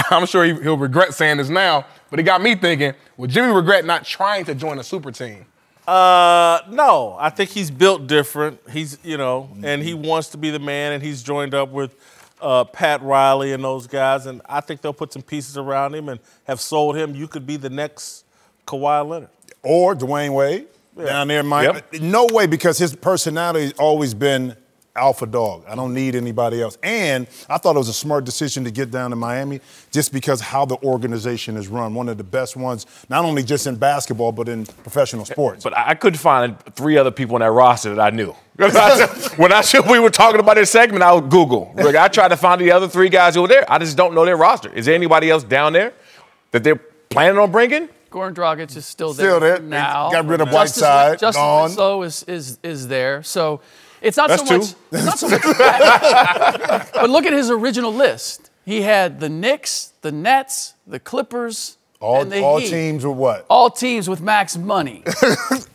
I'm sure he'll regret saying this now, but it got me thinking, will Jimmy regret not trying to join a super team? No, I think he's built different. He's, and he wants to be the man, and he's joined up with Pat Riley and those guys, and I think they'll put some pieces around him and have sold him. You could be the next Kawhi Leonard. Or Dwayne Wade down there in Miami. No way, because his personality has always been alpha dog. I don't need anybody else. And I thought it was a smart decision to get down to Miami just because how the organization is run. One of the best ones, not only just in basketball, but in professional sports. But I couldn't find 3 other people on that roster that I knew. When we were talking about this segment, I would Google. Like, I tried to find the other 3 guys who were there. I just don't know their roster. Is there anybody else down there that they're planning on bringing? Goran Dragic is still there now. Got rid of Whiteside. Justin gone. Winslow is there. So it's not That's so much. It's not so much. But look at his original list. He had the Knicks, the Nets, the Clippers, and the all Heat. teams with what? All teams with max money.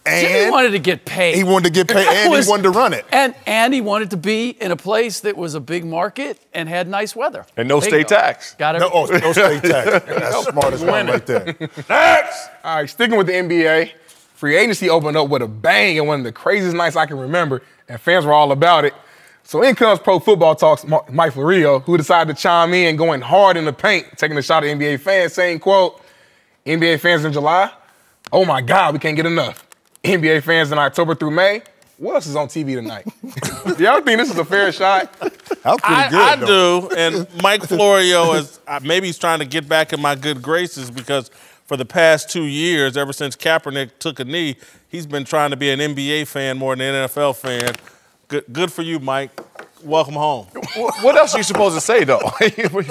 Jimmy wanted to get paid. He wanted to get paid, and he wanted to run it. And he wanted to be in a place that was a big market and had nice weather. And no state tax. Got it. No state tax. That's smart as one right there. Next! All right, sticking with the NBA, free agency opened up with a bang and one of the craziest nights I can remember, and fans were all about it. So in comes Pro Football Talks Mike Florio, who decided to chime in, going hard in the paint, taking a shot at NBA fans, saying, quote, NBA fans in July, oh my God, we can't get enough. NBA fans in October through May, what else is on TV tonight? Y'all think this is a fair shot? That's pretty good, I though. do, and Mike Florio is maybe he's trying to get back in my good graces because for the past 2 years, ever since Kaepernick took a knee, he's been trying to be an NBA fan more than an NFL fan. Good for you, Mike. Welcome home. What else are you supposed to say though?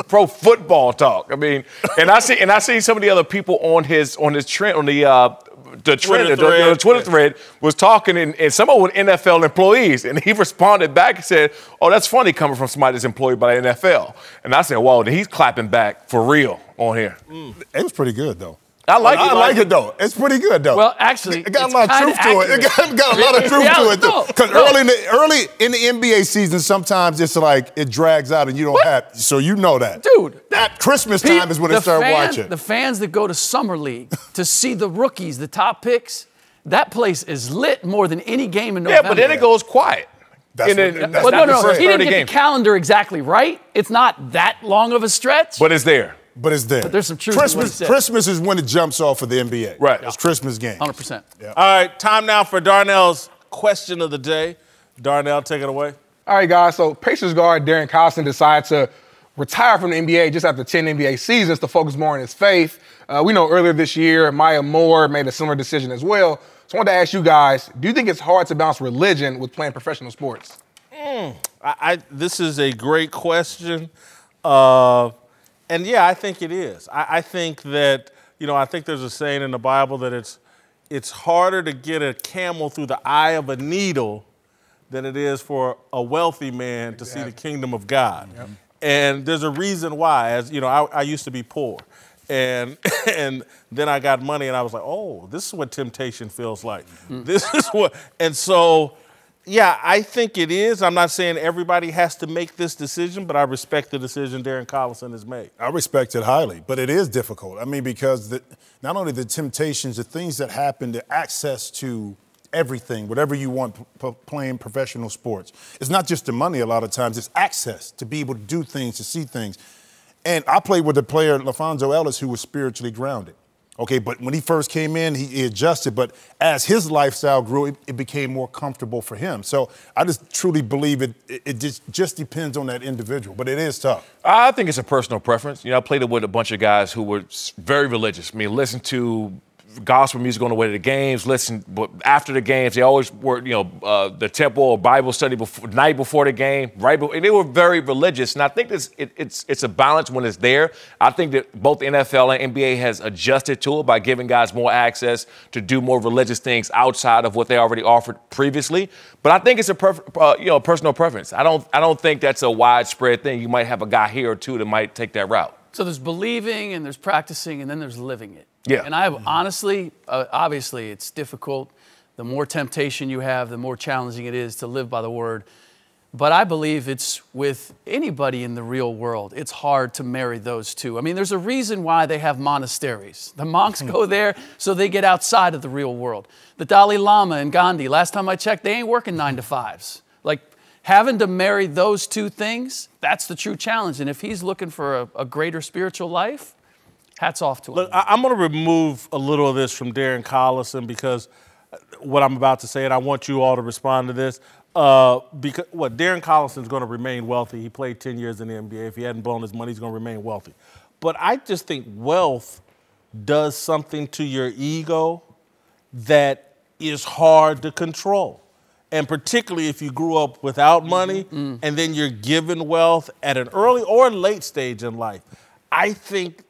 Pro football talk. I mean, and I see some of the other people on his trend on the Twitter thread was talking, and some of them were NFL employees, and he responded back and said, "Oh, that's funny coming from somebody that's employed by the NFL." And I said, "Whoa, he's clapping back for real on here." It was pretty good though. I like it. I like it, though. It's pretty good, though. Well, actually, it got a lot of truth to it. It got a lot of truth to it, too. Because early in the NBA season, sometimes it's like it drags out and you don't have. So you know that. Dude. That Christmas time is when they start watching. The fans that go to Summer League to see the rookies, the top picks, that place is lit more than any game in November. Yeah, but then it goes quiet. He didn't get the calendar exactly right. It's not that long of a stretch. But it's there. But it's there. But there's some truth Christmas is when it jumps off for the NBA. Right. It's Christmas game. 100%. Yeah. All right, time now for Darnell's question of the day. Darnell, take it away. All right, guys. So Pacers guard Darren Collison decided to retire from the NBA just after 10 NBA seasons to focus more on his faith. We know earlier this year, Maya Moore made a similar decision as well. So I wanted to ask you guys, do you think it's hard to balance religion with playing professional sports? This is a great question. And yeah, I think it is. I think that, I think there's a saying in the Bible that it's harder to get a camel through the eye of a needle than it is for a wealthy man to see the kingdom of God. Yep. And there's a reason why. As you know, I used to be poor. And then I got money and I was like, oh, this is what temptation feels like. This is what, and so, yeah, I think it is. I'm not saying everybody has to make this decision, but I respect the decision Darren Collison has made. I respect it highly, but it is difficult. I mean, because not only the temptations, the things that happen, the access to everything, whatever you want playing professional sports. It's not just the money a lot of times, it's access to be able to do things, to see things. And I played with a player, LaFonso Ellis, who was spiritually grounded. Okay, but when he first came in, he adjusted. But as his lifestyle grew, it became more comfortable for him. So I just truly believe it just depends on that individual. But it is tough. I think it's a personal preference. I played it with a bunch of guys who were very religious. I mean, listen to gospel music on the way to the games. But after the games, they always were, the temple or Bible study night before the game, right? And they were very religious. And I think it's a balance when it's there. I think that both the NFL and NBA has adjusted to it by giving guys more access to do more religious things outside of what they already offered previously. But I think it's a personal preference. I don't think that's a widespread thing. You might have a guy here or two that might take that route. So there's believing and there's practicing and then there's living it. Yeah. And I honestly, obviously it's difficult. The more temptation you have, the more challenging it is to live by the word. But I believe it's with anybody in the real world, it's hard to marry those two. I mean, there's a reason why they have monasteries. The monks go there so they get outside of the real world. The Dalai Lama and Gandhi, last time I checked, they ain't working 9 to 5s. Like, having to marry those two things, that's the true challenge. And if he's looking for a greater spiritual life, hats off to him. Look, I'm going to remove a little of this from Darren Collison because what I'm about to say, and I want you all to respond to this. Because Darren Collison's going to remain wealthy. He played 10 years in the NBA. If he hadn't blown his money, he's going to remain wealthy. But I just think wealth does something to your ego that is hard to control. And particularly if you grew up without money and then you're given wealth at an early or late stage in life, I think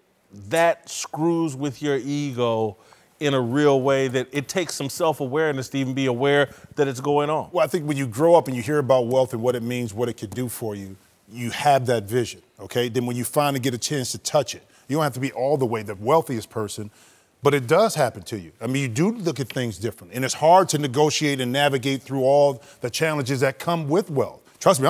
that screws with your ego in a real way that it takes some self-awareness to even be aware that it's going on. Well, I think when you grow up and you hear about wealth and what it means, what it could do for you, you have that vision, okay? Then when you finally get a chance to touch it, you don't have to be all the way the wealthiest person, but it does happen to you. I mean, you do look at things different, and it's hard to negotiate and navigate through all the challenges that come with wealth. Trust me,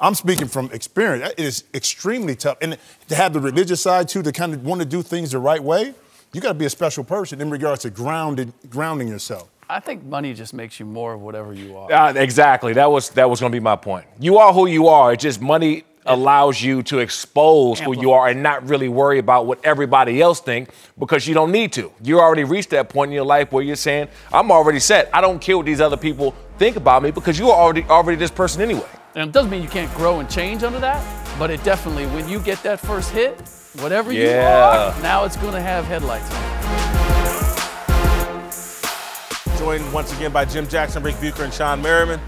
I'm speaking from experience. It is extremely tough. And to have the religious side, too, to kind of want to do things the right way, you got to be a special person in regards to grounding yourself. I think money just makes you more of whatever you are. Exactly. That was going to be my point. You are who you are. It's just money allows you to expose who you are and not really worry about what everybody else thinks because you don't need to. You already reached that point in your life where you're saying, I'm already set. I don't care what these other people think about me because you are already this person anyway. And it doesn't mean you can't grow and change under that, but it definitely, when you get that first hit, whatever you are, now it's going to have headlights on it. Joined once again by Jim Jackson, Rick Bucher, and Sean Merriman.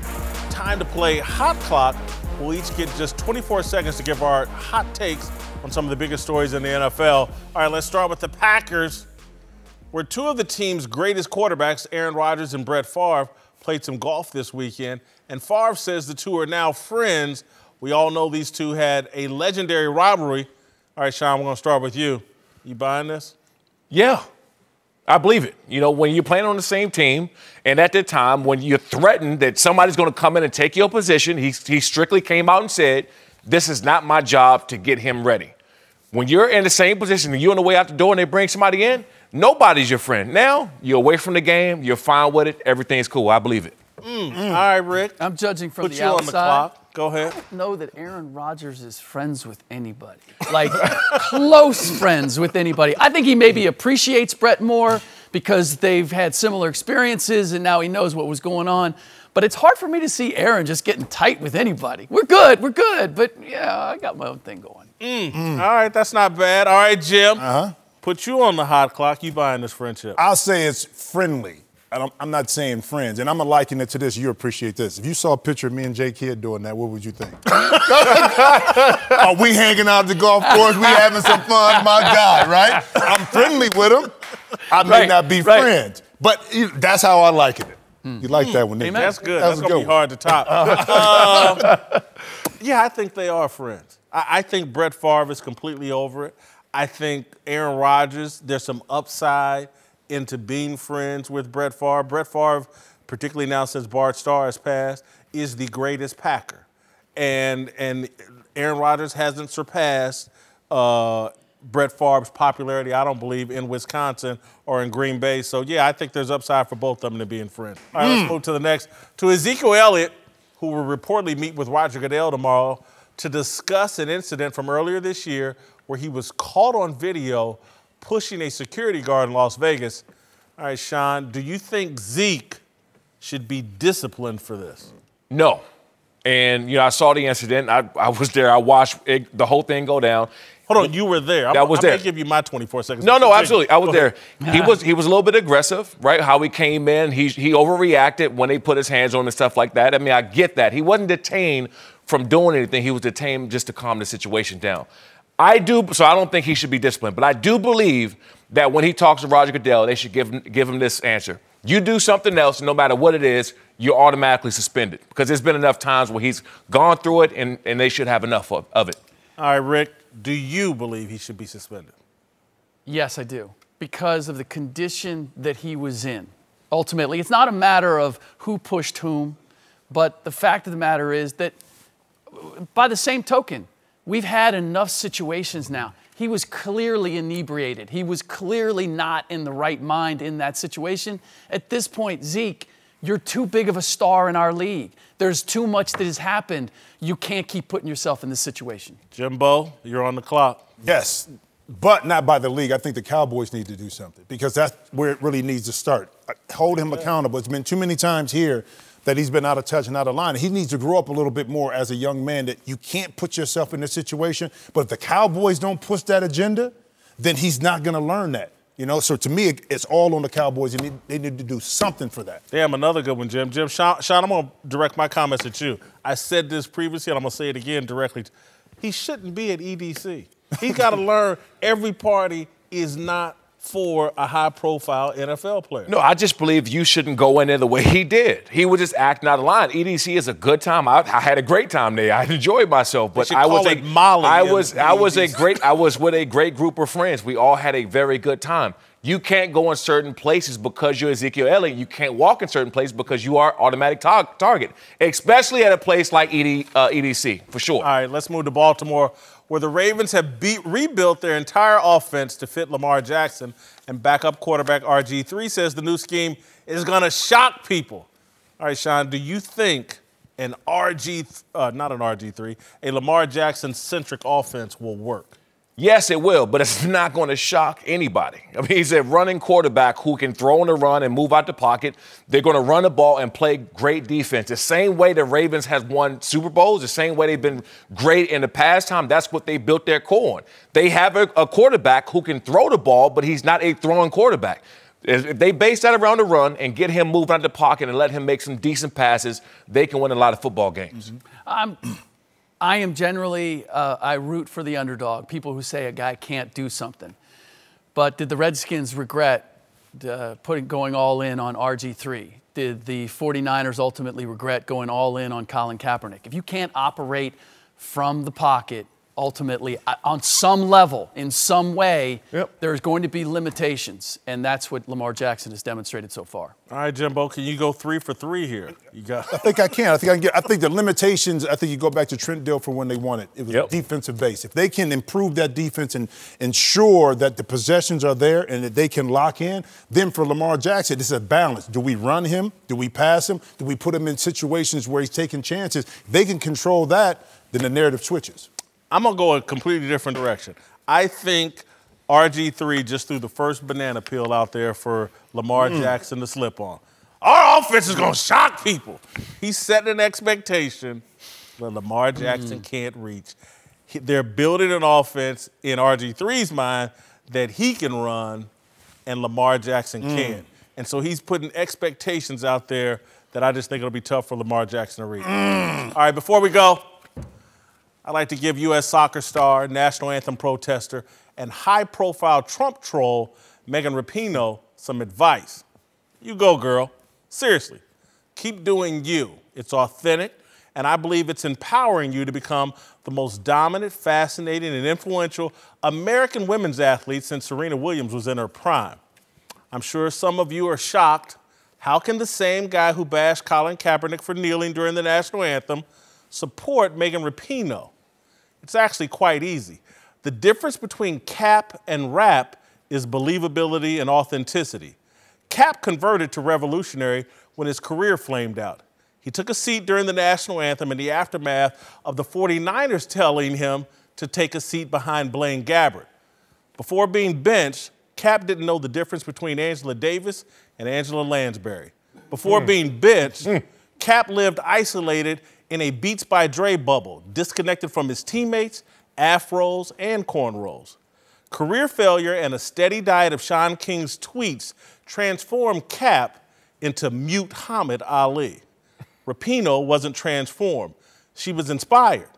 Time to play Hot Clock. We'll each get just 24 seconds to give our hot takes on some of the biggest stories in the NFL. All right, let's start with the Packers, where two of the team's greatest quarterbacks, Aaron Rodgers and Brett Favre, played some golf this weekend. And Favre says the two are now friends. We all know these two had a legendary rivalry. All right, Sean, we're going to start with you. You buying this? Yeah. I believe it. You know, when you're playing on the same team, and at the time when you're threatened that somebody's going to come in and take your position, he strictly came out and said, this is not my job to get him ready. When you're in the same position and you're on the way out the door and they bring somebody in, nobody's your friend. Now, you're away from the game, you're fine with it, everything's cool. I believe it. All right, Rick. I'm judging from Put the you outside. on the clock. Go ahead. I don't know that Aaron Rodgers is friends with anybody. Like, close friends with anybody. I think he maybe appreciates Brett more because they've had similar experiences and now he knows what was going on. But it's hard for me to see Aaron just getting tight with anybody. We're good, but yeah, I got my own thing going. All right, that's not bad. All right, Jim. Put you on the hot clock. You buying this friendship? I'll say it's friendly. I'm not saying friends, and I'm going to liken it to this. You appreciate this. If you saw a picture of me and Jay Kidd doing that, what would you think? Are we hanging out at the golf course? We having some fun? My God, right? I'm friendly with him. I may not be friends, but that's how I like it. You like that one, Nick? That's good. That's going to be hard to top. Yeah, I think they are friends. I think Brett Favre is completely over it. I think Aaron Rodgers, there's some upside into being friends with Brett Favre. Brett Favre, particularly now since Bart Starr has passed, is the greatest Packer. And Aaron Rodgers hasn't surpassed Brett Favre's popularity, I don't believe, in Wisconsin or in Green Bay. So, yeah, I think there's upside for both of them to being friends. All right, let's move to the next. To Ezekiel Elliott, who will reportedly meet with Roger Goodell tomorrow to discuss an incident from earlier this year where he was caught on video pushing a security guard in Las Vegas. All right, Sean, do you think Zeke should be disciplined for this? No. And, you know, I saw the incident. I was there. I watched the whole thing go down. Hold on, you were there. I'm there. going to give you my 24 seconds. No, absolutely. I was there. He was a little bit aggressive, right? How he came in. He overreacted when they put his hands on him and stuff like that. I mean, I get that. He wasn't detained from doing anything. He was detained just to calm the situation down. So I don't think he should be disciplined. But I do believe that when he talks to Roger Goodell, they should give him this answer. You do something else, no matter what it is, you're automatically suspended. Because there's been enough times where he's gone through it, and they should have enough of it. All right, Rick, do you believe he should be suspended? Yes, I do. Because of the condition that he was in. Ultimately, it's not a matter of who pushed whom, but the fact of the matter is that by the same token, we've had enough situations now. He was clearly inebriated. He was clearly not in the right mind in that situation. At this point, Zeke, you're too big of a star in our league. There's too much that has happened. You can't keep putting yourself in this situation. Jimbo, you're on the clock. Yes, but not by the league. I think the Cowboys need to do something because that's where it really needs to start. Hold him accountable. It's been too many times here that he's been out of touch and out of line. He needs to grow up a little bit more as a young man that you can't put yourself in this situation. But if the Cowboys don't push that agenda, then he's not going to learn that. You know, so to me, it's all on the Cowboys. They need to do something for that. Damn, another good one, Jim. Sean, I'm going to direct my comments at you. I said this previously, and I'm going to say it again directly. He shouldn't be at EDC. He's got to learn every party is not for a high-profile NFL player. No, I just believe you shouldn't go in there the way he did. He was just acting out of line. EDC is a good time. I had a great time there. I enjoyed myself. But I was with a great group of friends. We all had a very good time. You can't go in certain places because you're Ezekiel Elliott. You can't walk in certain places because you are automatic target, especially at a place like EDC, for sure. All right, let's move to Baltimore, where the Ravens have rebuilt their entire offense to fit Lamar Jackson, and backup quarterback RG3 says the new scheme is going to shock people. All right, Sean, do you think a Lamar Jackson-centric offense will work? Yes, it will, but it's not going to shock anybody. I mean, he's a running quarterback who can throw on the run and move out the pocket. They're going to run the ball and play great defense. The same way the Ravens has won Super Bowls, the same way they've been great in the past time, that's what they built their core on. They have a quarterback who can throw the ball, but he's not a throwing quarterback. If they base that around the run and get him moving out the pocket and let him make some decent passes, they can win a lot of football games. I am generally, I root for the underdog, people who say a guy can't do something. But did the Redskins regret going all in on RG3? Did the 49ers ultimately regret going all in on Colin Kaepernick? If you can't operate from the pocket ultimately, on some level, in some way, Yep. there's going to be limitations, and that's what Lamar Jackson has demonstrated so far. All right, Jimbo, can you go 3 for 3 here? You got. I think I can. I think I can get. I think the limitations. I think you go back to Trent Dilfer when they won it. It was Yep. defensive base. If they can improve that defense and ensure that the possessions are there and that they can lock in, then for Lamar Jackson, it's a balance. Do we run him? Do we pass him? Do we put him in situations where he's taking chances? If they can control that, then the narrative switches. I'm going to go a completely different direction. I think RG3 just threw the first banana peel out there for Lamar Jackson to slip on. Our offense is going to shock people. He's setting an expectation that Lamar Jackson can't reach. They're building an offense in RG3's mind that he can run and Lamar Jackson can't. And so he's putting expectations out there that I just think it'll be tough for Lamar Jackson to reach. All right, before we go, I'd like to give U.S. soccer star, national anthem protester, and high-profile Trump troll Megan Rapinoe some advice. You go, girl. Seriously. Keep doing you. It's authentic, and I believe it's empowering you to become the most dominant, fascinating, and influential American women's athlete since Serena Williams was in her prime. I'm sure some of you are shocked. How can the same guy who bashed Colin Kaepernick for kneeling during the national anthem support Megan Rapinoe? It's actually quite easy. The difference between Cap and rap is believability and authenticity. Cap converted to revolutionary when his career flamed out. He took a seat during the national anthem in the aftermath of the 49ers telling him to take a seat behind Blaine Gabbert. Before being benched, Cap didn't know the difference between Angela Davis and Angela Lansbury. Before being benched, Cap lived isolated in a Beats by Dre bubble, disconnected from his teammates, afros, and cornrows. Career failure and a steady diet of Shaun King's tweets transformed Cap into mute Muhammad Ali. Rapinoe wasn't transformed. She was inspired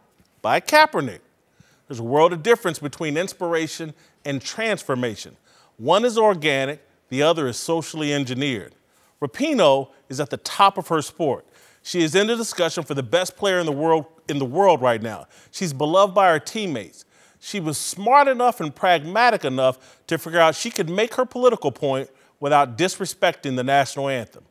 by Kaepernick. There's a world of difference between inspiration and transformation. One is organic, the other is socially engineered. Rapinoe is at the top of her sport. She is in the discussion for the best player in the world right now. She's beloved by her teammates. She was smart enough and pragmatic enough to figure out she could make her political point without disrespecting the national anthem.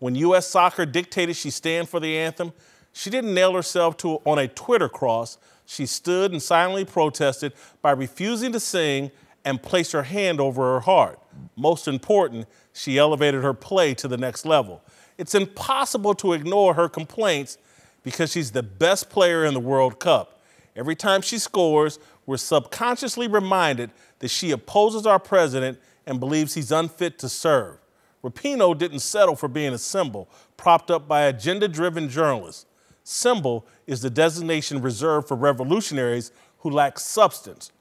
When U.S. Soccer dictated she stand for the anthem, she didn't nail herself on a Twitter cross. She stood and silently protested by refusing to sing and placed her hand over her heart. Most important, she elevated her play to the next level. It's impossible to ignore her complaints because she's the best player in the World Cup. Every time she scores, we're subconsciously reminded that she opposes our president and believes he's unfit to serve. Rapinoe didn't settle for being a symbol propped up by agenda-driven journalists. Symbol is the designation reserved for revolutionaries who lack substance.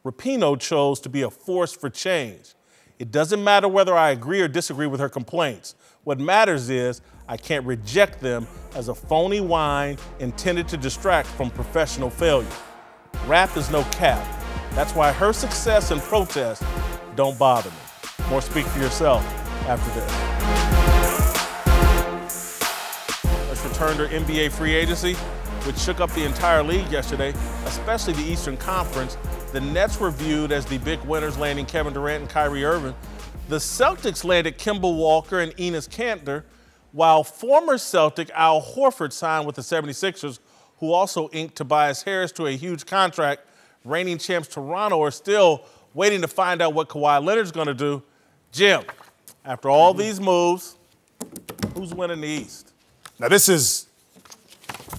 Rapinoe chose to be a force for change. It doesn't matter whether I agree or disagree with her complaints. What matters is I can't reject them as a phony whine intended to distract from professional failure. Rap is no Cap. That's why her success and protest don't bother me. More Speak for Yourself after this. Let's return to NBA free agency, which shook up the entire league yesterday, especially the Eastern Conference. The Nets were viewed as the big winners, landing Kevin Durant and Kyrie Irving. The Celtics landed Kemba Walker and Enes Kanter, while former Celtic Al Horford signed with the 76ers, who also inked Tobias Harris to a huge contract. Reigning champs Toronto are still waiting to find out what Kawhi Leonard's going to do. Jim, after all these moves, who's winning the East? Now this is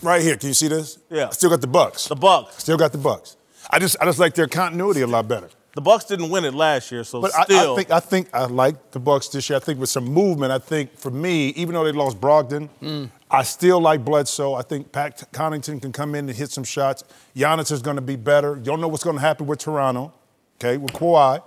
right here. Can you see this? Yeah. I still got the Bucks. The Bucks. Still got the Bucks. I just like their continuity a lot better. The Bucks didn't win it last year, so But still. I think I like the Bucks this year. I think with some movement, I think for me, even though they lost Brogdon, I still like Bledsoe. I think Pat Connaughton can come in and hit some shots. Giannis is going to be better. You don't know what's going to happen with Toronto, okay, with Kawhi.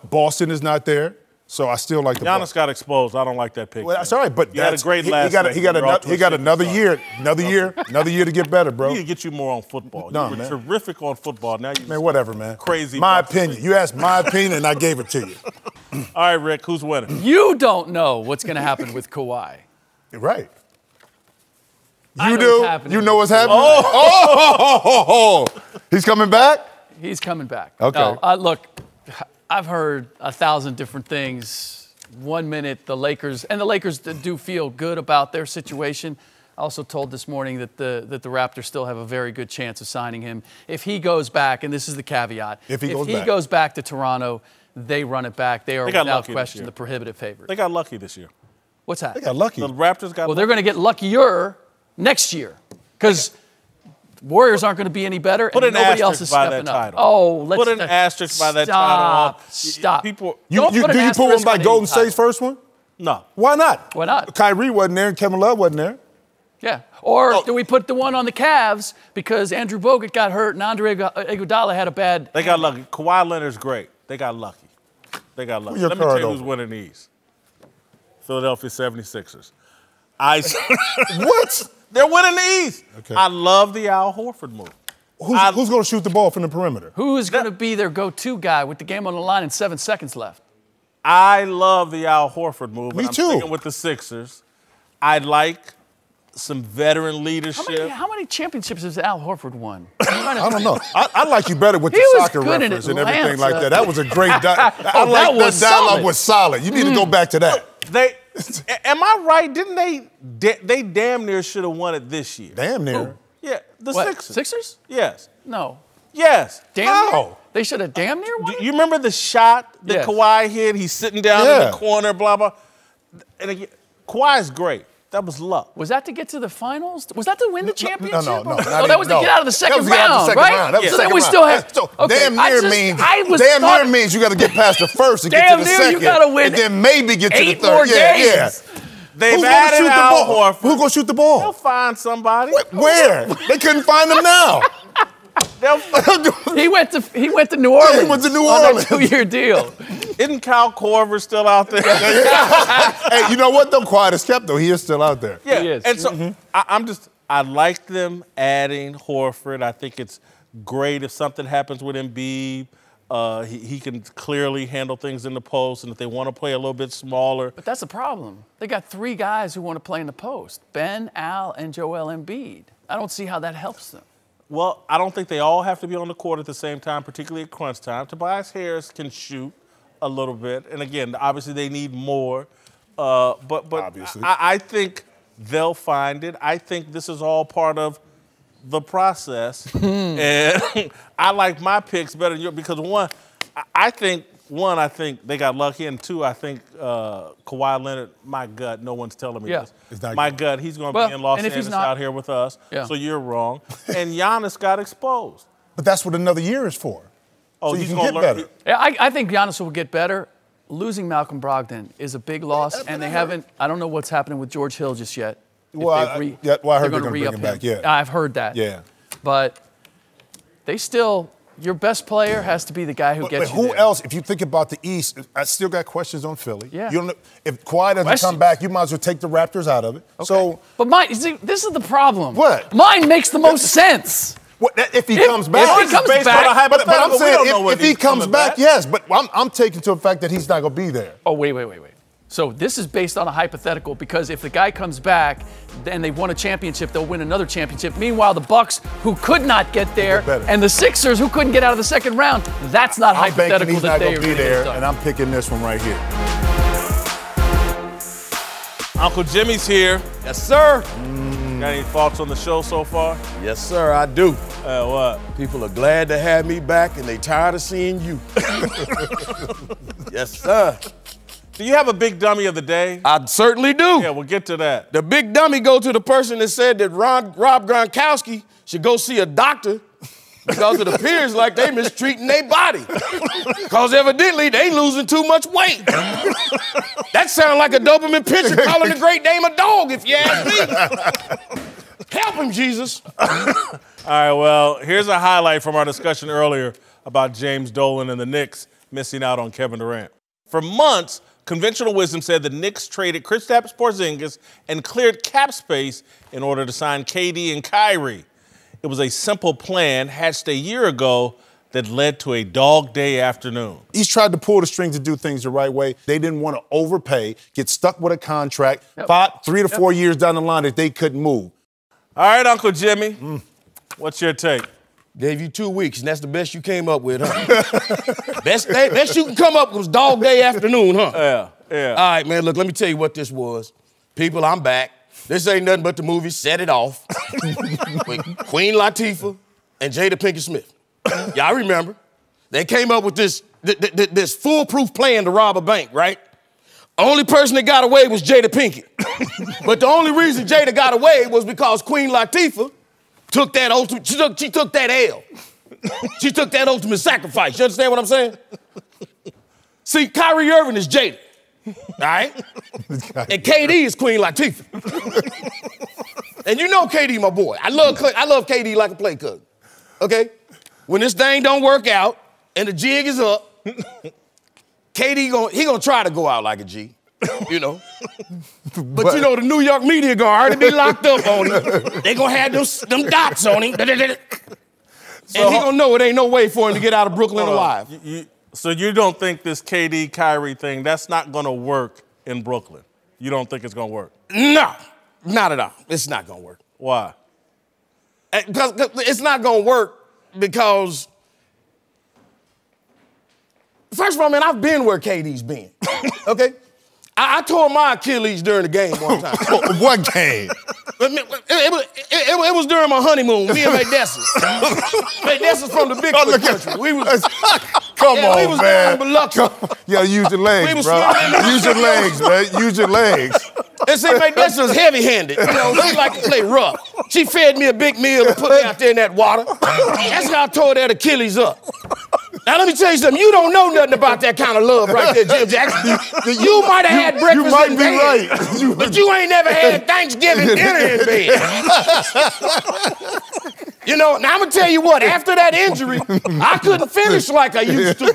Boston is not there, so I still like the Bucks. Giannis got exposed. I don't like that pick. Well, that's all right, but he had a great last night. He got another year to get better, bro. We need to get you more on football. No, you were man. terrific on football. Now you Man, whatever, man. Crazy. My opinion. You asked my opinion, and I gave it to you. All right, Rick, who's winning? You don't know what's going to happen with Kawhi. Right. I You know what's do? happening. You know what's happening? He's coming back? He's coming back. Okay. No, look, I've heard 1,000 different things. 1 minute, the Lakers do feel good about their situation. I also told this morning that the Raptors still have a very good chance of signing him. If he goes back, and this is the caveat, if he goes back to Toronto, they run it back. They are without question the prohibitive favorite. They got lucky this year. What's that? They got lucky. The Raptors got lucky. Well, they're going to get luckier next year because Warriors aren't going to be any better, and nobody else is stepping up. Oh, let's put an asterisk by that title. Stop. People, do you put one by Golden State's first one? No. Why not? Why not? Kyrie wasn't there and Kevin Love wasn't there. Yeah. Or do we put the one on the Cavs because Andrew Bogut got hurt and Andre Iguodala had a bad... They got lucky. Kawhi Leonard's great. They got lucky. They got lucky. Let me tell you who's winning the East. Philadelphia 76ers. What? They're winning the East. Okay. I love the Al Horford move. Who's going to shoot the ball from the perimeter? Who's going to be their go-to guy with the game on the line and 7 seconds left? I love the Al Horford move. Me I'm too. sticking with the Sixers. I like some veteran leadership. How many championships has Al Horford won? I don't know. I like you better with the soccer reference and everything like that. That was a great dialogue. I like that dialogue was solid. You need to go back to that. Am I right? Didn't they damn near should have won it this year? Damn near. Ooh. Yeah, the Sixers. Sixers? Yes. No. Yes. Damn near? They should have damn near won it? You remember the shot that Kawhi hit? He's sitting down in the corner, blah, blah. And again, Kawhi's great. That was luck. Was that to get to the finals? Was that to win the championship? No. That was to get out of the second round, right? So then we still have. Damn near means you got to get past the first and get to the second. You got to win. And then maybe get to the third. More games. They've added Al Horford. Who's going to shoot the ball? They'll find somebody. Where? They couldn't find him now. He went to New Orleans. Yeah, he went to New Orleans. On a 2-year deal. Isn't Kyle Korver still out there? Hey, you know what? Though quiet as kept, though, he is still out there. Yeah, he is. And so I like them adding Horford. I think it's great if something happens with Embiid. He can clearly handle things in the post, and if they want to play a little bit smaller. But that's the problem. They got 3 guys who want to play in the post: Ben, Al, and Joel Embiid. I don't see how that helps them. Well, I don't think they all have to be on the court at the same time, particularly at crunch time. Tobias Harris can shoot a little bit, and again, obviously they need more. But obviously, I think they'll find it. I think this is all part of the process, and I like my picks better than yours because I think they got lucky, and 2, I think Kawhi Leonard, my gut, no one's telling me this. My gut, he's going to be in Los Angeles out here with us, so you're wrong. And Giannis got exposed. But that's what another year is for. Oh, so he's going to get better. I think Giannis will get better. Losing Malcolm Brogdon is a big loss, and they haven't. I don't know what's happening with George Hill just yet. Well, I heard they're going to bring him back. Yeah, I've heard that. Yeah, but they still. Your best player has to be the guy who gets you who there. else? If you think about the East, I still got questions on Philly. Yeah. You don't know, if Kawhi doesn't come back, you might as well take the Raptors out of it. Okay. So, but mine, see, this is the problem. What? Mine makes the most sense. If he comes back. If he comes back. But I'm saying if he comes back, yes. But I'm taking to the fact that he's not going to be there. Oh, wait. So this is based on a hypothetical because if the guy comes back and they've won a championship, they'll win another championship. Meanwhile, the Bucks, who could not get there, and the Sixers, who couldn't get out of the second round, that's not hypothetical. He's not going to be there, and I'm picking this one right here. Uncle Jimmy's here. Yes, sir. Got any thoughts on the show so far? Yes, sir, I do. What? People are glad to have me back, and they tired of seeing you. Yes, sir. Do you have a big dummy of the day? I certainly do. Yeah, we'll get to that. The big dummy go to the person that said that Rob Gronk'S should go see a doctor because it appears like they mistreating their body. Because evidently they losing too much weight. That sounds like a Doberman pitcher calling the great Dane a dog, if you ask me. Help him, Jesus. All right, well, here's a highlight from our discussion earlier about James Dolan and the Knicks missing out on Kevin Durant. For months, conventional wisdom said the Knicks traded Kristaps Porzingis and cleared cap space in order to sign KD and Kyrie. It was a simple plan hatched a year ago that led to a dog day afternoon. He's tried to pull the strings to do things the right way. They didn't want to overpay, get stuck with a contract, 3 to 4 years down the line that they couldn't move. All right, Uncle Jimmy, what's your take? Gave you 2 weeks, and that's the best you came up with, huh? best you can come up with was dog day afternoon, huh? Yeah, yeah. All right, man, look, let me tell you what this was. People, I'm back. This ain't nothing but the movie Set It Off with Queen Latifah and Jada Pinkett Smith. Y'all remember? They came up with this foolproof plan to rob a bank, right? Only person that got away was Jada Pinkett. But the only reason Jada got away was because Queen Latifah took that ultimate, she took that L. She took that ultimate sacrifice. You understand what I'm saying? See, Kyrie Irving is Jada, all right? And KD is Queen Latifah. And you know KD, my boy. I love KD like a play cousin, okay? When this thing don't work out and the jig is up, KD he gonna try to go out like a G, you know? But you know, the New York media gonna already be locked up on him. They gonna have them dots on him. And he gonna know it ain't no way for him to get out of Brooklyn alive. So you don't think this KD Kyrie thing, that's not gonna work in Brooklyn? You don't think it's gonna work? No, not at all. It's not gonna work. Why? Because it's not gonna work because, first of all, man, I've been where KD's been, okay? I tore my Achilles during the game one time. What game? It was during my honeymoon, me and Maydessa. Maydessa's from the big country. We was, Come on, we was man. down in Biloxi. You gotta use your legs, bro. Use your legs, man. Use your legs. And see, Maydessa's heavy-handed. You know, she like to play rough. She fed me a big meal and put me out there in that water. That's how I tore that Achilles up. Now, let me tell you something. You don't know nothing about that kind of love right there, Jim Jackson. You might have had breakfast you might in be bed, right. but you ain't never had Thanksgiving dinner in bed. You know, now I'm going to tell you what. After that injury, I couldn't finish like I used to.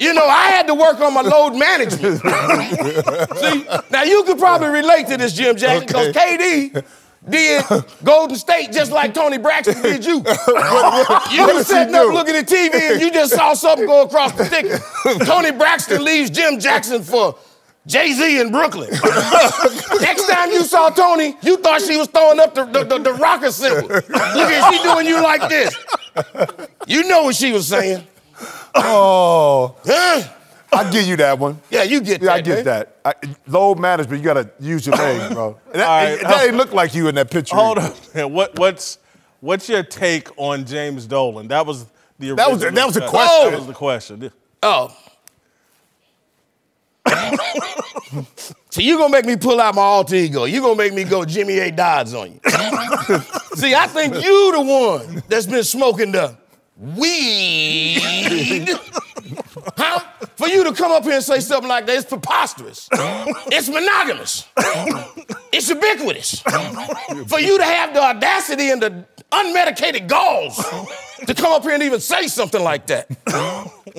You know, I had to work on my load management. See, now you could probably relate to this, Jim Jackson, because KD did Golden State just like Tony Braxton did you. You were sitting up looking at TV and you just saw something go across the ticket. Tony Braxton leaves Jim Jackson for Jay-Z in Brooklyn. Next time you saw Tony, you thought she was throwing up the rocket symbol. Look at she doing you like this. You know what she was saying. Oh. Huh? I give you that one. Yeah, you get that. Yeah, I get that. Load management, you gotta use your legs, bro. That ain't look like you in that picture. Hold on. What's your take on James Dolan? That was the original that was a question. That was the question. Oh. So you gonna make me pull out my alter ego. You gonna make me go Jimmy A. Dodds on you. See, I think you the one that's been smoking the weed. Huh? For you to come up here and say something like that, it's preposterous. It's monogamous. It's ubiquitous. For you to have the audacity and the unmedicated galls to come up here and even say something like that.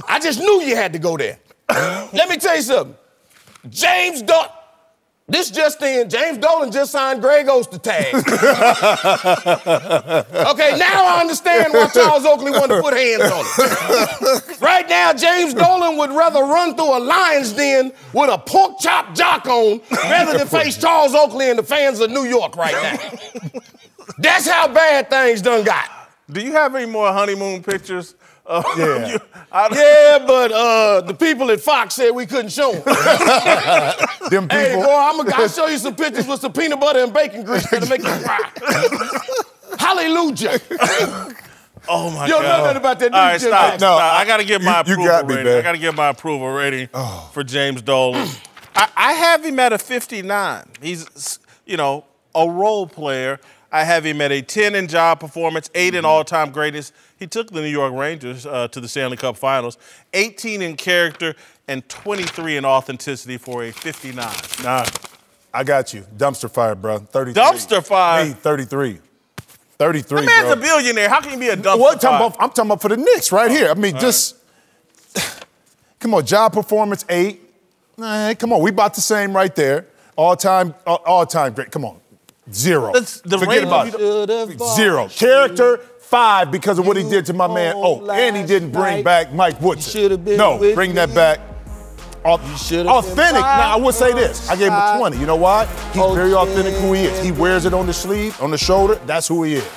I just knew you had to go there. Let me tell you something. James Dolan, this just in, James Dolan just signed Greg Oster tag. Okay, now I understand why Charles Oakley wanted to put hands on it. Right now, James Dolan would rather run through a lion's den with a pork chop jock on rather than face Charles Oakley and the fans of New York right now. That's how bad things done got. Do you have any more honeymoon pictures? Yeah. Yeah, but the people at Fox said we couldn't show them. Them people. Hey, boy, I'll show you some pictures with some peanut butter and bacon grease that'll make you cry. Hallelujah. Oh, my God. You don't know nothing about that. All right, stop. No, I got to get my approval got me, rating. man. I got to get my approval rating for James Dolan. I have him at a 59. He's, you know, a role player. I have him at a 10 in job performance, 8 in all-time greatness. He took the New York Rangers to the Stanley Cup Finals, 18 in character, and 23 in authenticity for a 59. Nah, I got you. Dumpster fire, bro. 33. Dumpster fire? Hey, 33. 33, That man's bro. a billionaire. How can you be a dumpster fire? I'm talking about for the Knicks right here. I mean, just, come on, job performance, 8. Nah, come on, we about the same right there. All-time great. Come on. 0. Forget about it. 0. Character, 5 because of what he did to my man. Oh, and he didn't bring back Mike Woodson. No, bring that back. Authentic. Now, I would say this. I gave him a 20. You know why? He's very authentic who he is. He wears it on the sleeve, on the shoulder. That's who he is.